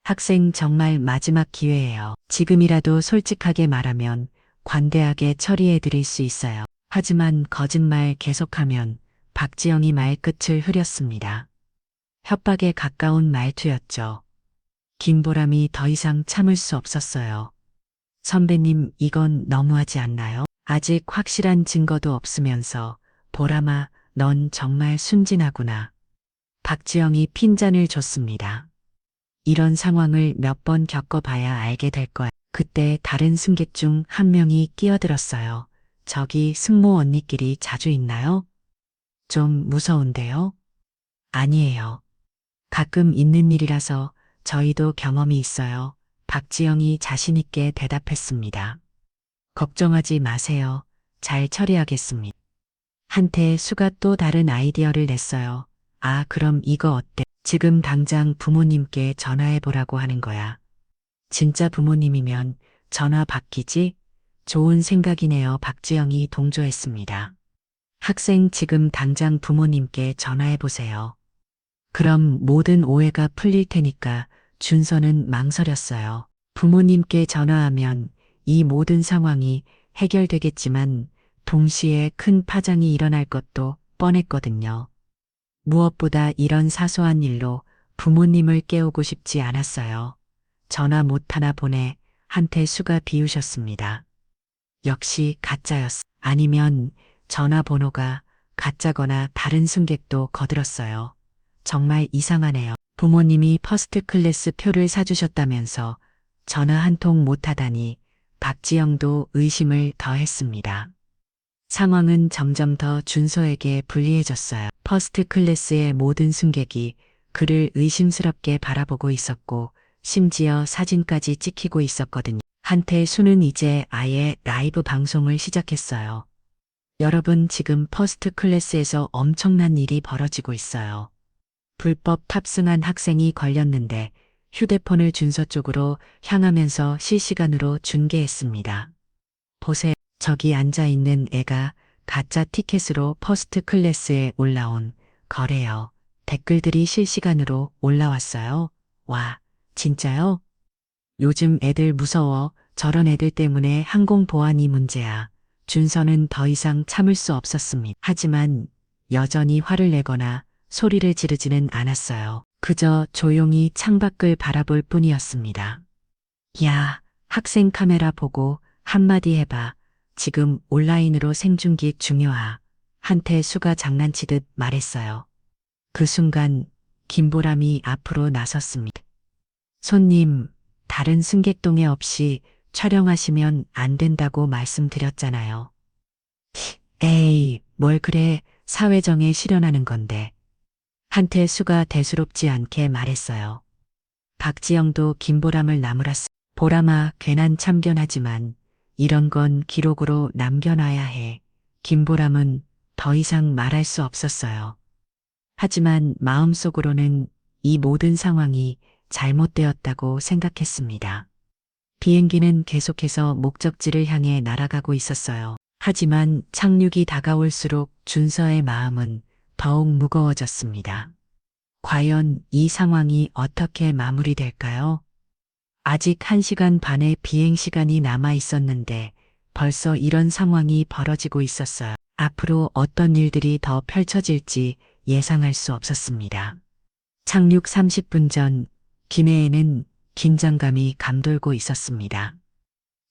학생 정말 마지막 기회예요. 지금이라도 솔직하게 말하면 관대하게 처리해 드릴 수 있어요. 하지만 거짓말 계속하면 박지영이 말끝을 흐렸습니다. 협박에 가까운 말투였죠. 김보람이 더 이상 참을 수 없었어요. 선배님, 이건 너무하지 않나요? 아직 확실한 증거도 없으면서 보람아, 넌 정말 순진하구나. 박지영이 핀잔을 줬습니다. 이런 상황을 몇 번 겪어봐야 알게 될 거야. 그때 다른 승객 중 한 명이 끼어들었어요. 저기 승모 언니끼리 자주 있나요? 좀 무서운데요? 아니에요. 가끔 있는 일이라서 저희도 경험이 있어요. 박지영이 자신있게 대답했습니다. 걱정하지 마세요. 잘 처리하겠습니다. 한태수가 또 다른 아이디어를 냈어요. 아, 그럼 이거 어때? 지금 당장 부모님께 전화해보라고 하는 거야. 진짜 부모님이면 전화 받기지? 좋은 생각이네요. 박지영이 동조했습니다. 학생 지금 당장 부모님께 전화해보세요. 그럼 모든 오해가 풀릴 테니까. 준서는 망설였어요. 부모님께 전화하면 이 모든 상황이 해결되겠지만 동시에 큰 파장이 일어날 것도 뻔했거든요. 무엇보다 이런 사소한 일로 부모님을 깨우고 싶지 않았어요. 전화 못하나 보내. 한태수가 비우셨습니다. 역시 가짜였어. 아니면 전화번호가 가짜거나 다른 승객도 거들었어요. 정말 이상하네요. 부모님이 퍼스트 클래스 표를 사주셨다면서 전화 한 통 못하다니. 박지영도 의심을 더했습니다. 상황은 점점 더 준서에게 불리해졌어요. 퍼스트 클래스의 모든 승객이 그를 의심스럽게 바라보고 있었고 심지어 사진까지 찍히고 있었거든요. 한태수는 이제 아예 라이브 방송을 시작했어요. 여러분, 지금 퍼스트 클래스에서 엄청난 일이 벌어지고 있어요. 불법 탑승한 학생이 걸렸는데 휴대폰을 준서 쪽으로 향하면서 실시간으로 중계했습니다. 보세요. 저기 앉아있는 애가 가짜 티켓으로 퍼스트 클래스에 올라온 거래요. 댓글들이 실시간으로 올라왔어요. 와, 진짜요? 요즘 애들 무서워. 저런 애들 때문에 항공 보안이 문제야. 준서는 더 이상 참을 수 없었습니다. 하지만 여전히 화를 내거나 소리를 지르지는 않았어요. 그저 조용히 창밖을 바라볼 뿐이었습니다. 야, 학생 카메라 보고 한마디 해봐. 지금 온라인으로 생중계 중요하. 한태수가 장난치듯 말했어요. 그 순간 김보람이 앞으로 나섰습니다. 손님, 다른 승객 동의 없이 촬영하시면 안 된다고 말씀드렸잖아요. 에이, 뭘 그래, 사회정에 실현하는 건데. 한태수가 대수롭지 않게 말했어요. 박지영도 김보람을 나무랐어. 보람아, 괜한 참견하지만 이런 건 기록으로 남겨놔야 해. 김보람은 더 이상 말할 수 없었어요. 하지만 마음속으로는 이 모든 상황이 잘못되었다고 생각했습니다. 비행기는 계속해서 목적지를 향해 날아가고 있었어요. 하지만 착륙이 다가올수록 준서의 마음은 더욱 무거워졌습니다. 과연 이 상황이 어떻게 마무리될까요? 아직 1시간 반의 비행 시간이 남아 있었는데 벌써 이런 상황이 벌어지고 있었어요. 앞으로 어떤 일들이 더 펼쳐질지 예상할 수 없었습니다. 착륙 30분 전 기내에는 긴장감이 감돌고 있었습니다.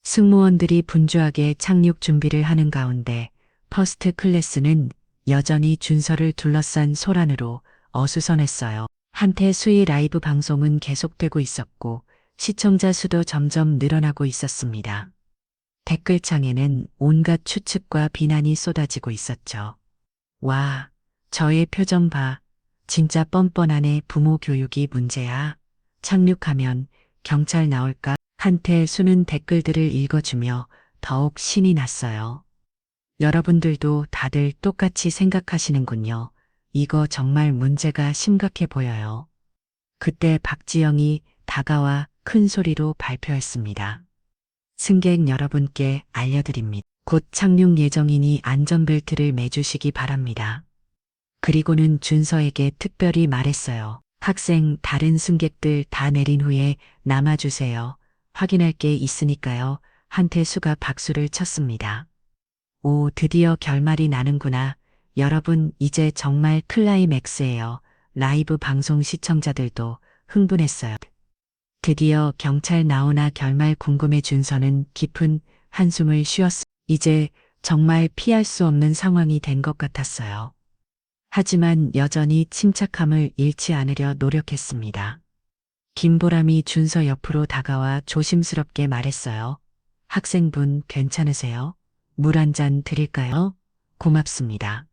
승무원들이 분주하게 착륙 준비를 하는 가운데 퍼스트 클래스는 여전히 준서를 둘러싼 소란으로 어수선했어요. 한태수의 라이브 방송은 계속되고 있었고 시청자 수도 점점 늘어나고 있었습니다. 댓글창에는 온갖 추측과 비난이 쏟아지고 있었죠. 와, 저의 표정 봐. 진짜 뻔뻔하네. 부모 교육이 문제야. 착륙하면 경찰 나올까? 한태수는 댓글들을 읽어주며 더욱 신이 났어요. 여러분들도 다들 똑같이 생각하시는군요. 이거 정말 문제가 심각해 보여요. 그때 박지영이 다가와 큰 소리로 발표했습니다. 승객 여러분께 알려드립니다. 곧 착륙 예정이니 안전벨트를 매주시기 바랍니다. 그리고는 준서에게 특별히 말했어요. 학생, 다른 승객들 다 내린 후에 남아주세요. 확인할 게 있으니까요. 한태수가 박수를 쳤습니다. 오, 드디어 결말이 나는구나. 여러분, 이제 정말 클라이맥스예요. 라이브 방송 시청자들도 흥분했어요. 드디어 경찰 나오나 결말 궁금해. 준서는 깊은 한숨을 쉬었습니다. 이제 정말 피할 수 없는 상황이 된 것 같았어요. 하지만 여전히 침착함을 잃지 않으려 노력했습니다. 김보람이 준서 옆으로 다가와 조심스럽게 말했어요. 학생분 괜찮으세요? 물 한 잔 드릴까요? 고맙습니다.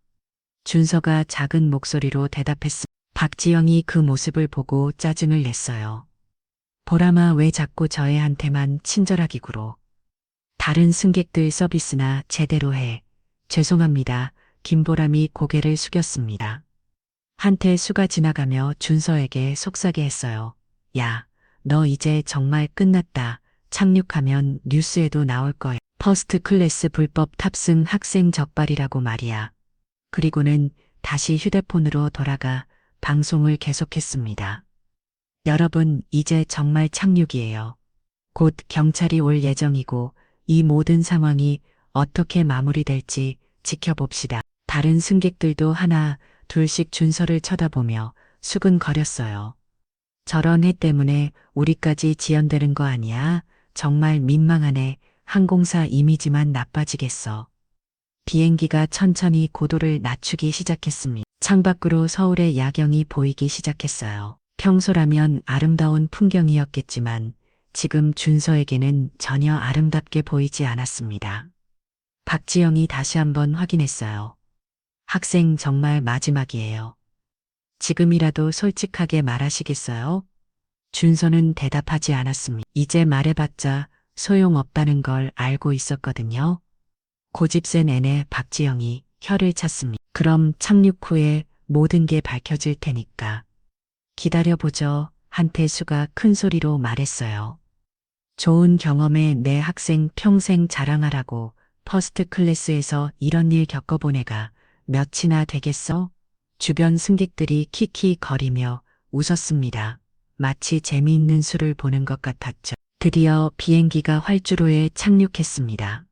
준서가 작은 목소리로 대답했습니다. 박지영이 그 모습을 보고 짜증을 냈어요. 보람아, 왜 자꾸 저애한테만 친절하게 굴어. 다른 승객들 서비스나 제대로 해. 죄송합니다. 김보람이 고개를 숙였습니다. 한태수가 지나가며 준서에게 속삭여 했어요. 야, 너 이제 정말 끝났다. 착륙하면 뉴스에도 나올 거야. 퍼스트 클래스 불법 탑승 학생 적발이라고 말이야. 그리고는 다시 휴대폰으로 돌아가 방송을 계속했습니다. 여러분, 이제 정말 착륙이에요. 곧 경찰이 올 예정이고 이 모든 상황이 어떻게 마무리될지 지켜봅시다. 다른 승객들도 하나 둘씩 준서를 쳐다보며 수근거렸어요. 저런 애 때문에 우리까지 지연되는 거 아니야? 정말 민망하네. 항공사 이미지만 나빠지겠어. 비행기가 천천히 고도를 낮추기 시작했습니다. 창밖으로 서울의 야경이 보이기 시작했어요. 평소라면 아름다운 풍경이었겠지만 지금 준서에게는 전혀 아름답게 보이지 않았습니다. 박지영이 다시 한번 확인했어요. 학생 정말 마지막이에요. 지금이라도 솔직하게 말하시겠어요? 준서는 대답하지 않았습니다. 이제 말해봤자 소용없다는 걸 알고 있었거든요. 고집센 애네. 박지영이 혀를 찼습니다. 그럼 착륙 후에 모든 게 밝혀질 테니까. 기다려보죠. 한태수가 큰 소리로 말했어요. 좋은 경험에 내 학생 평생 자랑하라고 퍼스트 클래스에서 이런 일 겪어본 애가 몇이나 되겠어? 주변 승객들이 키키 거리며 웃었습니다. 마치 재미있는 수를 보는 것 같았죠. 드디어 비행기가 활주로에 착륙했습니다.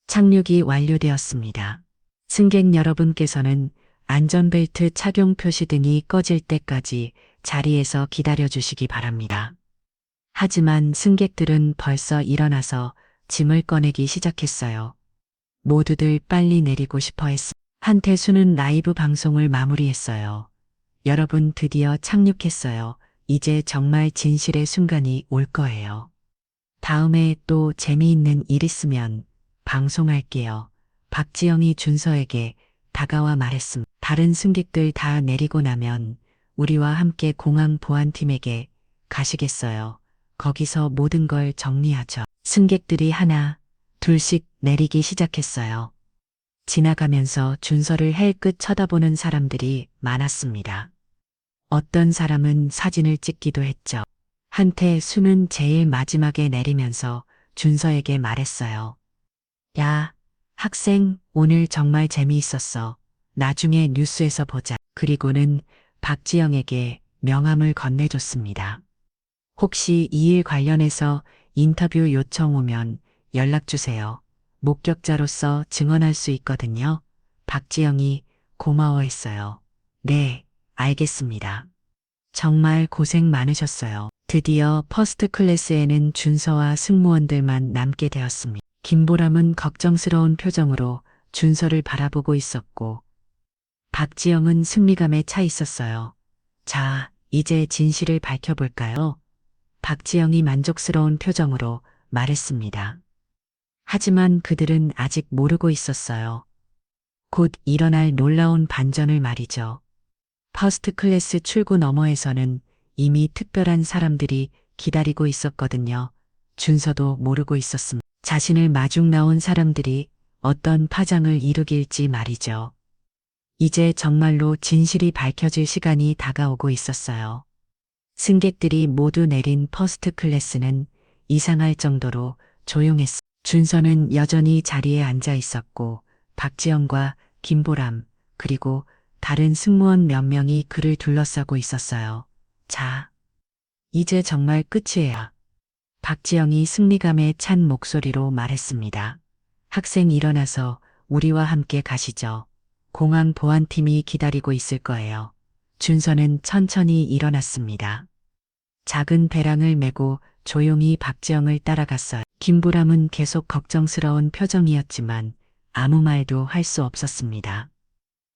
착륙이 완료되었습니다. 승객 여러분께서는 안전벨트 착용 표시 등이 꺼질 때까지 자리에서 기다려 주시기 바랍니다. 하지만 승객들은 벌써 일어나서 짐을 꺼내기 시작했어요. 모두들 빨리 내리고 싶어 했습니다. 한태수는 라이브 방송을 마무리했어요. 여러분 드디어 착륙했어요. 이제 정말 진실의 순간이 올 거예요. 다음에 또 재미있는 일 있으면 방송할게요. 박지영이 준서에게 다가와 말했습니다. 다른 승객들 다 내리고 나면 우리와 함께 공항 보안팀에게 가시겠어요. 거기서 모든 걸 정리하죠. 승객들이 하나, 둘씩 내리기 시작했어요. 지나가면서 준서를 헬끗 쳐다보는 사람들이 많았습니다. 어떤 사람은 사진을 찍기도 했죠. 한태수는 제일 마지막에 내리면서 준서에게 말했어요. 야, 학생, 오늘 정말 재미있었어. 나중에 뉴스에서 보자. 그리고는 박지영에게 명함을 건네줬습니다. 혹시 이 일 관련해서 인터뷰 요청 오면 연락 주세요. 목격자로서 증언할 수 있거든요. 박지영이 고마워했어요. 네, 알겠습니다. 정말 고생 많으셨어요. 드디어 퍼스트 클래스에는 준서와 승무원들만 남게 되었습니다. 김보람은 걱정스러운 표정으로 준서를 바라보고 있었고, 박지영은 승리감에 차 있었어요. 자, 이제 진실을 밝혀볼까요? 박지영이 만족스러운 표정으로 말했습니다. 하지만 그들은 아직 모르고 있었어요. 곧 일어날 놀라운 반전을 말이죠. 퍼스트 클래스 출구 너머에서는 이미 특별한 사람들이 기다리고 있었거든요. 준서도 모르고 있었습니다. 자신을 마중 나온 사람들이 어떤 파장을 일으킬지 말이죠. 이제 정말로 진실이 밝혀질 시간이 다가오고 있었어요. 승객들이 모두 내린 퍼스트 클래스는 이상할 정도로 조용했습니다. 준서는 여전히 자리에 앉아 있었고 박지영과 김보람 그리고 다른 승무원 몇 명이 그를 둘러싸고 있었어요. 자, 이제 정말 끝이에요. 박지영이 승리감에 찬 목소리로 말했습니다. 학생 일어나서 우리와 함께 가시죠. 공항 보안팀이 기다리고 있을 거예요. 준서는 천천히 일어났습니다. 작은 배낭을 메고 조용히 박지영을 따라갔어요. 김보람은 계속 걱정스러운 표정이었지만 아무 말도 할 수 없었습니다.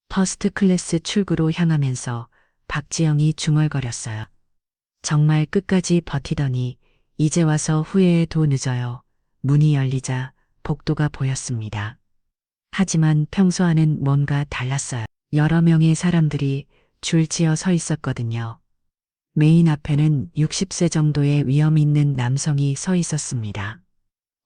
퍼스트 클래스 출구로 향하면서 박지영이 중얼거렸어요. 정말 끝까지 버티더니 이제 와서 후회해도 늦어요. 문이 열리자 복도가 보였습니다. 하지만 평소와는 뭔가 달랐어요. 여러 명의 사람들이 줄지어 서 있었거든요. 메인 앞에는 60세 정도의 위험 있는 남성이 서 있었습니다.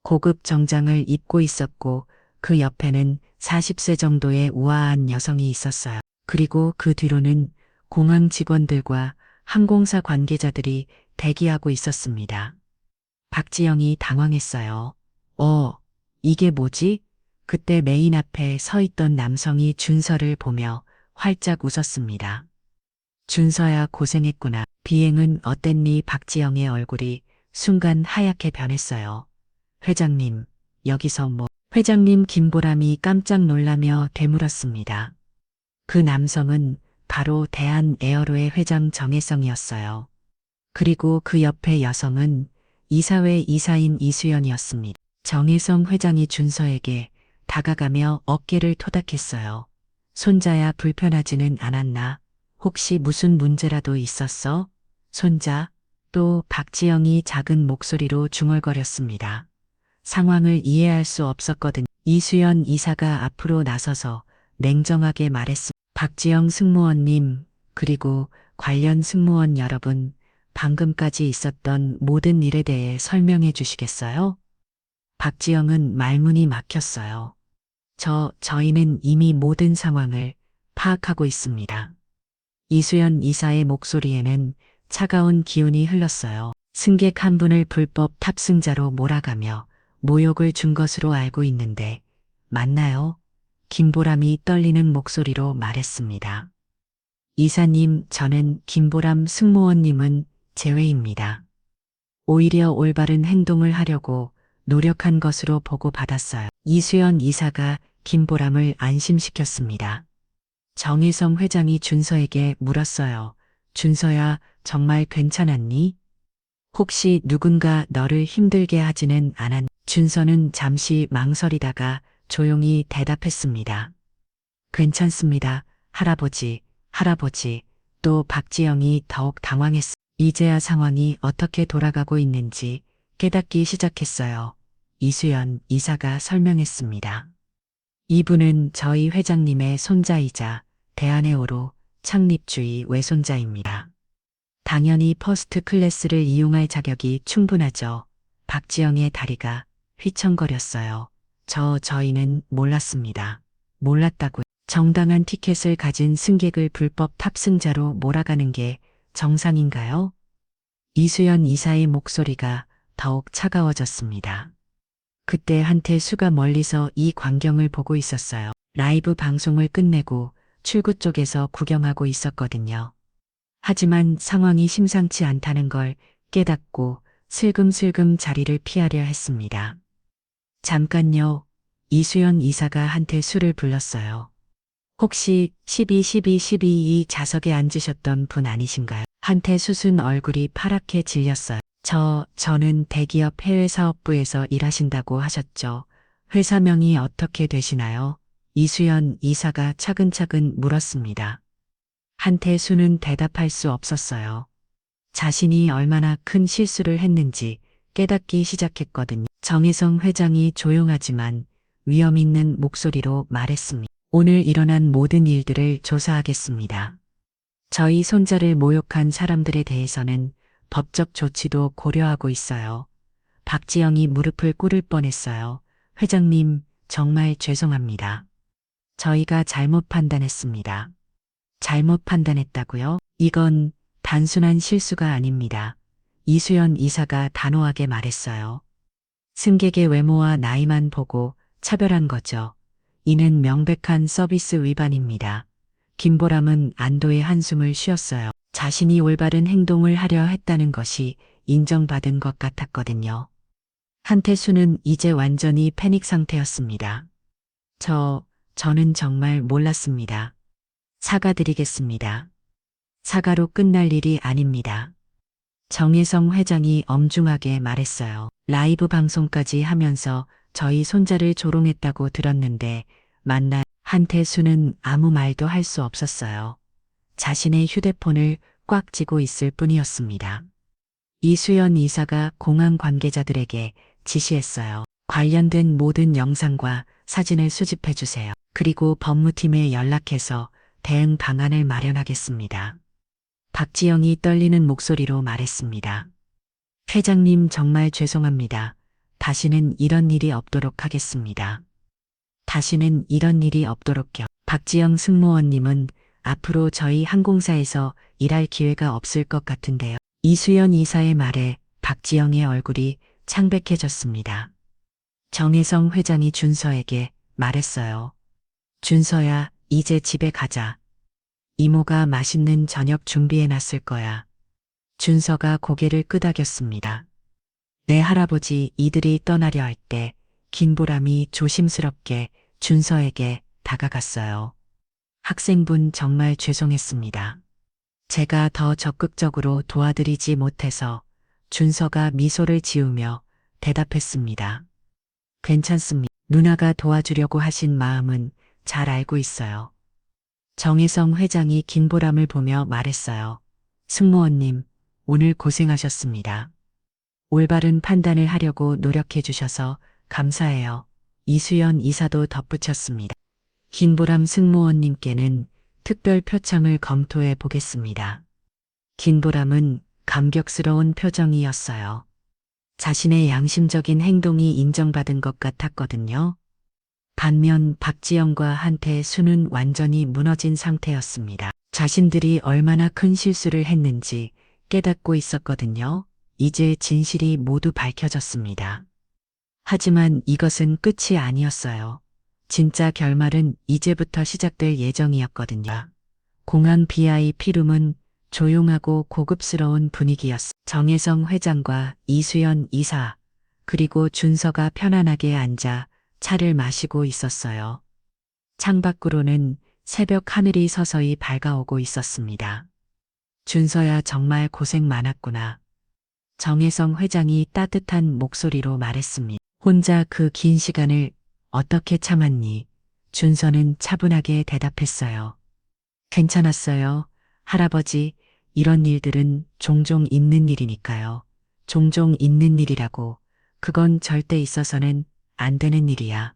고급 정장을 입고 있었고 그 옆에는 40세 정도의 우아한 여성이 있었어요. 그리고 그 뒤로는 공항 직원들과 항공사 관계자들이 대기하고 있었습니다. 박지영이 당황했어요. 이게 뭐지? 그때 메인 앞에 서 있던 남성이 준서를 보며 활짝 웃었습니다. 준서야 고생했구나. 비행은 어땠니? 박지영의 얼굴이 순간 하얗게 변했어요. 회장님, 여기서 뭐? 회장님 김보람이 깜짝 놀라며 되물었습니다. 그 남성은 바로 대한에어로의 회장 정혜성이었어요. 그리고 그 옆에 여성은 이사회 이사인 이수연이었습니다. 정혜성 회장이 준서에게 다가가며 어깨를 토닥했어요. 손자야 불편하지는 않았나? 혹시 무슨 문제라도 있었어? 손자? 또 박지영이 작은 목소리로 중얼거렸습니다. 상황을 이해할 수 없었거든. 이수연 이사가 앞으로 나서서 냉정하게 말했습니다. 박지영 승무원님, 그리고 관련 승무원 여러분, 방금까지 있었던 모든 일에 대해 설명해 주시겠어요? 박지영은 말문이 막혔어요. 저희는 이미 모든 상황을 파악하고 있습니다. 이수연 이사의 목소리에는 차가운 기운이 흘렀어요. 승객 한 분을 불법 탑승자로 몰아가며 모욕을 준 것으로 알고 있는데 맞나요? 김보람이 떨리는 목소리로 말했습니다. 이사님, 저는 김보람 승무원님은 제외입니다. 오히려 올바른 행동을 하려고 노력한 것으로 보고받았어요. 이수연 이사가 김보람을 안심시켰습니다. 정혜성 회장이 준서에게 물었어요. 준서야, 정말 괜찮았니? 혹시 누군가 너를 힘들게 하지는 않았니? 준서는 잠시 망설이다가 조용히 대답했습니다. 괜찮습니다. 할아버지, 할아버지. 또 박지영이 더욱 당황했습니다. 이제야 상황이 어떻게 돌아가고 있는지 깨닫기 시작했어요. 이수연 이사가 설명했습니다. 이분은 저희 회장님의 손자이자 대한해오로 창립주의 외손자입니다. 당연히 퍼스트 클래스를 이용할 자격이 충분하죠. 박지영의 다리가 휘청거렸어요. 저희는 몰랐습니다. 몰랐다고요. 정당한 티켓을 가진 승객을 불법 탑승자로 몰아가는 게 정상인가요? 이수연 이사의 목소리가 더욱 차가워졌습니다. 그때 한태수가 멀리서 이 광경을 보고 있었어요. 라이브 방송을 끝내고 출구 쪽에서 구경하고 있었거든요. 하지만 상황이 심상치 않다는 걸 깨닫고 슬금슬금 자리를 피하려 했습니다. 잠깐요. 이수연 이사가 한태수를 불렀어요. 혹시 12 좌석에 앉으셨던 분 아니신가요? 한태수는 얼굴이 파랗게 질렸어요. 저는 대기업 해외사업부에서 일하신다고 하셨죠. 회사명이 어떻게 되시나요? 이수연 이사가 차근차근 물었습니다. 한태수는 대답할 수 없었어요. 자신이 얼마나 큰 실수를 했는지 깨닫기 시작했거든요. 정혜성 회장이 조용하지만 위험 있는 목소리로 말했습니다. 오늘 일어난 모든 일들을 조사하겠습니다. 저희 손자를 모욕한 사람들에 대해서는 법적 조치도 고려하고 있어요. 박지영이 무릎을 꿇을 뻔했어요. 회장님, 정말 죄송합니다. 저희가 잘못 판단했습니다. 잘못 판단했다고요? 이건 단순한 실수가 아닙니다. 이수연 이사가 단호하게 말했어요. 승객의 외모와 나이만 보고 차별한 거죠. 이는 명백한 서비스 위반입니다. 김보람은 안도의 한숨을 쉬었어요. 자신이 올바른 행동을 하려 했다는 것이 인정받은 것 같았거든요. 한태수는 이제 완전히 패닉 상태였습니다. 저는 정말 몰랐습니다. 사과드리겠습니다. 사과로 끝날 일이 아닙니다. 정혜성 회장이 엄중하게 말했어요. 라이브 방송까지 하면서 저희 손자를 조롱했다고 들었는데 맞나? 한태수는 아무 말도 할 수 없었어요. 자신의 휴대폰을 꽉 쥐고 있을 뿐이었습니다. 이수연 이사가 공항 관계자들에게 지시했어요. 관련된 모든 영상과 사진을 수집해 주세요. 그리고 법무팀에 연락해서 대응 방안을 마련하겠습니다. 박지영이 떨리는 목소리로 말했습니다. 회장님, 정말 죄송합니다. 다시는 이런 일이 없도록 하겠습니다. 다시는 이런 일이 없도록요. 박지영 승무원님은 앞으로 저희 항공사에서 일할 기회가 없을 것 같은데요. 이수연 이사의 말에 박지영의 얼굴이 창백해졌습니다. 정혜성 회장이 준서에게 말했어요. 준서야, 이제 집에 가자. 이모가 맛있는 저녁 준비해 놨을 거야. 준서가 고개를 끄덕였습니다. 네, 할아버지. 이들이 떠나려 할 때 김보람이 조심스럽게 준서에게 다가갔어요. 학생분, 정말 죄송했습니다. 제가 더 적극적으로 도와드리지 못해서. 준서가 미소를 지으며 대답했습니다. 괜찮습니다. 누나가 도와주려고 하신 마음은 잘 알고 있어요. 정혜성 회장이 김보람을 보며 말했어요. 승무원님, 오늘 고생하셨습니다. 올바른 판단을 하려고 노력해 주셔서 감사해요. 이수연 이사도 덧붙였습니다. 김보람 승무원님께는 특별 표창을 검토해 보겠습니다. 김보람은 감격스러운 표정이었어요. 자신의 양심적인 행동이 인정받은 것 같았거든요. 반면 박지영과 한태수는 완전히 무너진 상태였습니다. 자신들이 얼마나 큰 실수를 했는지 깨닫고 있었거든요. 이제 진실이 모두 밝혀졌습니다. 하지만 이것은 끝이 아니었어요. 진짜 결말은 이제부터 시작될 예정이었거든요. 공항 BIP룸은 조용하고 고급스러운 분위기였어. 정혜성 회장과 이수연 이사, 그리고 준서가 편안하게 앉아 차를 마시고 있었어요. 창밖으로는 새벽 하늘이 서서히 밝아오고 있었습니다. 준서야 정말 고생 많았구나. 정혜성 회장이 따뜻한 목소리로 말했습니다. 혼자 그 긴 시간을 어떻게 참았니? 준서는 차분하게 대답했어요. 괜찮았어요. 할아버지, 이런 일들은 종종 있는 일이니까요. 종종 있는 일이라고. 그건 절대 있어서는 안 되는 일이야.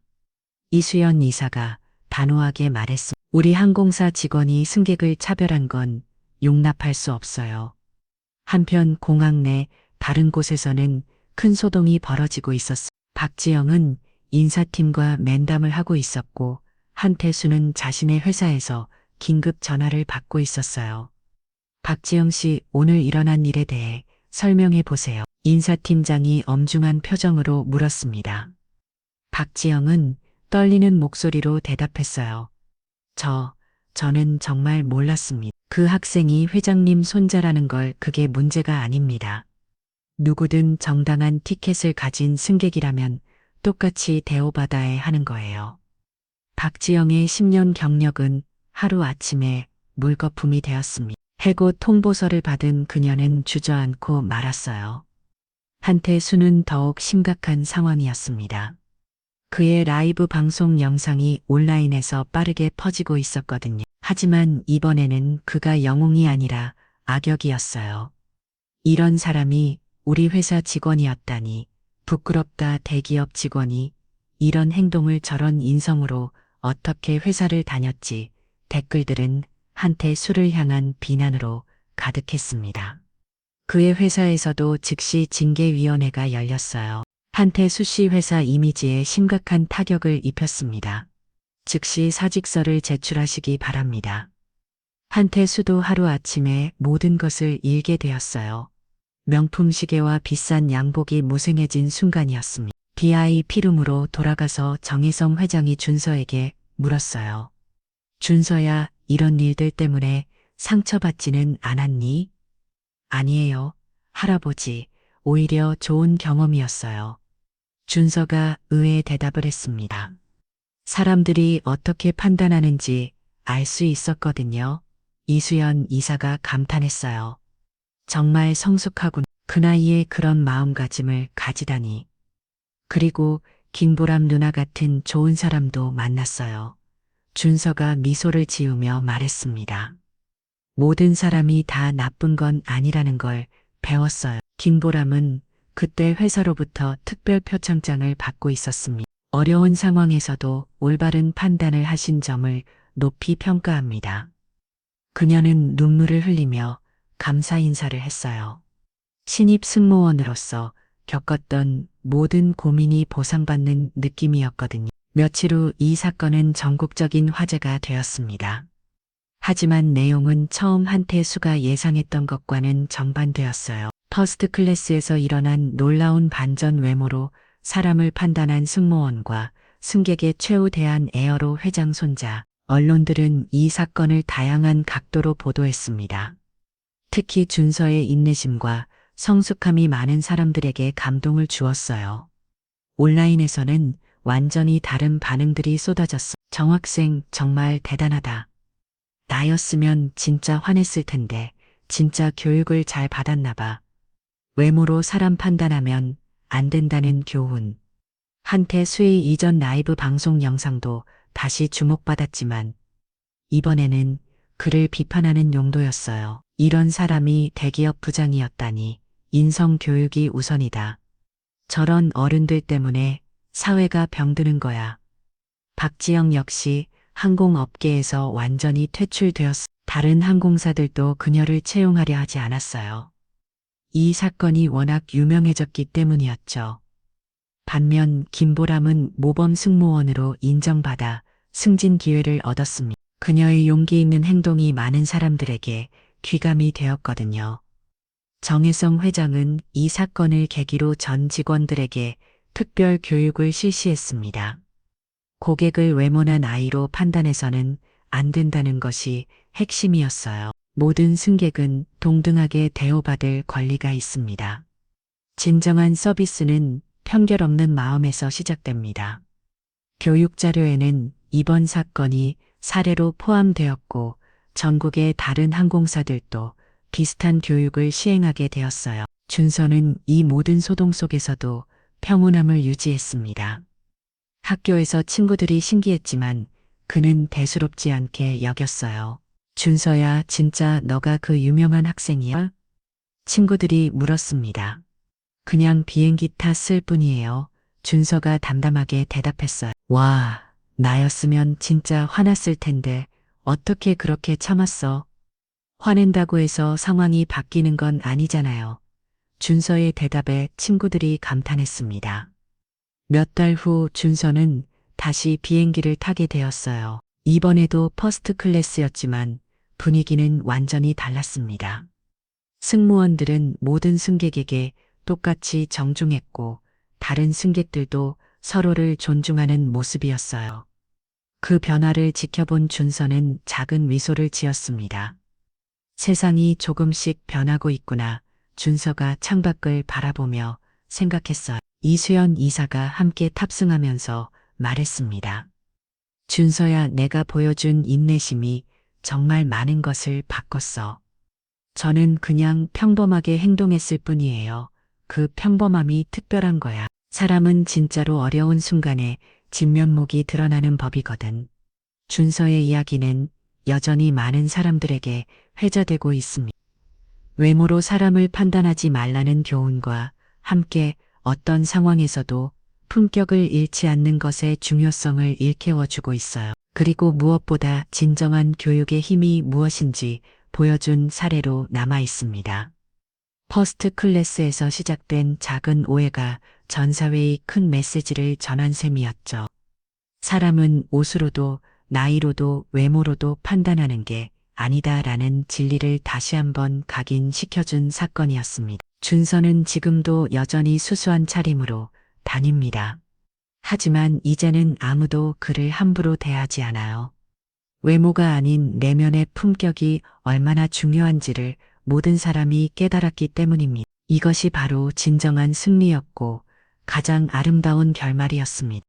이수연 이사가 단호하게 말했습니다. 우리 항공사 직원이 승객을 차별한 건 용납할 수 없어요. 한편 공항 내 다른 곳에서는 큰 소동이 벌어지고 있었습니다. 박지영은 인사팀과 면담을 하고 있었고 한태수는 자신의 회사에서 긴급 전화를 받고 있었어요. 박지영 씨, 오늘 일어난 일에 대해 설명해 보세요. 인사팀장이 엄중한 표정으로 물었습니다. 박지영은 떨리는 목소리로 대답했어요. 저는 정말 몰랐습니다. 그 학생이 회장님 손자라는 걸 그게 문제가 아닙니다. 누구든 정당한 티켓을 가진 승객이라면 똑같이 대우받아야 하는 거예요. 박지영의 10년 경력은 하루아침에 물거품이 되었습니다. 해고 통보서를 받은 그녀는 주저앉고 말았어요. 한태수는 더욱 심각한 상황이었습니다. 그의 라이브 방송 영상이 온라인에서 빠르게 퍼지고 있었거든요. 하지만 이번에는 그가 영웅이 아니라 악역이었어요. 이런 사람이 우리 회사 직원이었다니, 부끄럽다. 대기업 직원이 이런 행동을 저런 인성으로 어떻게 회사를 다녔지. 댓글들은 한태수를 향한 비난으로 가득했습니다. 그의 회사에서도 즉시 징계위원회가 열렸어요. 한태수 씨 회사 이미지에 심각한 타격을 입혔습니다. 즉시 사직서를 제출하시기 바랍니다. 한태수도 하루아침에 모든 것을 잃게 되었어요. 명품 시계와 비싼 양복이 무생해진 순간이었습니다. BIP룸으로 돌아가서 정혜성 회장이 준서에게 물었어요. 준서야, 이런 일들 때문에 상처받지는 않았니? 아니에요, 할아버지. 오히려 좋은 경험이었어요. 준서가 의외의 대답을 했습니다. 사람들이 어떻게 판단하는지 알 수 있었거든요. 이수연 이사가 감탄했어요. 정말 성숙하군. 그 나이에 그런 마음가짐을 가지다니. 그리고 김보람 누나 같은 좋은 사람도 만났어요. 준서가 미소를 지으며 말했습니다. 모든 사람이 다 나쁜 건 아니라는 걸 배웠어요. 김보람은 그때 회사로부터 특별 표창장을 받고 있었습니다. 어려운 상황에서도 올바른 판단을 하신 점을 높이 평가합니다. 그녀는 눈물을 흘리며 감사 인사를 했어요. 신입 승무원으로서 겪었던 모든 고민이 보상받는 느낌이었거든요. 며칠 후 이 사건은 전국적인 화제가 되었습니다. 하지만 내용은 처음 한태수가 예상했던 것과는 정반되었어요. 퍼스트 클래스에서 일어난 놀라운 반전 외모로 사람을 판단한 승무원과 승객의 최후대한 에어로 회장 손자, 언론들은 이 사건을 다양한 각도로 보도했습니다. 특히 준서의 인내심과 성숙함이 많은 사람들에게 감동을 주었어요. 온라인에서는 완전히 다른 반응들이 쏟아졌어. 정학생 정말 대단하다. 나였으면 진짜 화냈을 텐데 진짜 교육을 잘 받았나 봐. 외모로 사람 판단하면 안 된다는 교훈. 한태수의 이전 라이브 방송 영상도 다시 주목받았지만 이번에는 그를 비판하는 용도였어요. 이런 사람이 대기업 부장이었다니. 인성 교육이 우선이다. 저런 어른들 때문에 사회가 병드는 거야. 박지영 역시 항공업계에서 완전히 퇴출되었어. 다른 항공사들도 그녀를 채용하려 하지 않았어요. 이 사건이 워낙 유명해졌기 때문이었죠. 반면 김보람은 모범 승무원으로 인정받아 승진 기회를 얻었습니다. 그녀의 용기 있는 행동이 많은 사람들에게 귀감이 되었거든요. 정혜성 회장은 이 사건을 계기로 전 직원들에게 특별 교육을 실시했습니다. 고객을 외모나 나이로 판단해서는 안 된다는 것이 핵심이었어요. 모든 승객은 동등하게 대우받을 권리가 있습니다. 진정한 서비스는 편견 없는 마음에서 시작됩니다. 교육 자료에는 이번 사건이 사례로 포함되었고 전국의 다른 항공사들도 비슷한 교육을 시행하게 되었어요. 준서는 이 모든 소동 속에서도 평온함을 유지했습니다. 학교에서 친구들이 신기했지만 그는 대수롭지 않게 여겼어요. 준서야, 진짜 너가 그 유명한 학생이야? 친구들이 물었습니다. 그냥 비행기 탔을 뿐이에요. 준서가 담담하게 대답했어요. 와, 나였으면 진짜 화났을 텐데 어떻게 그렇게 참았어? 화낸다고 해서 상황이 바뀌는 건 아니잖아요. 준서의 대답에 친구들이 감탄했습니다. 몇 달 후 준서는 다시 비행기를 타게 되었어요. 이번에도 퍼스트 클래스였지만 분위기는 완전히 달랐습니다. 승무원들은 모든 승객에게 똑같이 정중했고 다른 승객들도 서로를 존중하는 모습이었어요. 그 변화를 지켜본 준서는 작은 미소를 지었습니다. 세상이 조금씩 변하고 있구나. 준서가 창밖을 바라보며 생각했어요. 이수연 이사가 함께 탑승하면서 말했습니다. 준서야, 내가 보여준 인내심이 정말 많은 것을 바꿨어. 저는 그냥 평범하게 행동했을 뿐이에요. 그 평범함이 특별한 거야. 사람은 진짜로 어려운 순간에 진면목이 드러나는 법이거든. 준서의 이야기는 여전히 많은 사람들에게 회자되고 있습니다. 외모로 사람을 판단하지 말라는 교훈과 함께 어떤 상황에서도 품격을 잃지 않는 것의 중요성을 일깨워주고 있어요. 그리고 무엇보다 진정한 교육의 힘이 무엇인지 보여준 사례로 남아 있습니다. 퍼스트 클래스에서 시작된 작은 오해가 전 사회의 큰 메시지를 전한 셈이었죠. 사람은 옷으로도 나이로도 외모로도 판단하는 게 아니다라는 진리를 다시 한번 각인시켜준 사건이었습니다. 준서는 지금도 여전히 수수한 차림으로 다닙니다. 하지만 이제는 아무도 그를 함부로 대하지 않아요. 외모가 아닌 내면의 품격이 얼마나 중요한지를 모든 사람이 깨달았기 때문입니다. 이것이 바로 진정한 승리였고 가장 아름다운 결말이었습니다.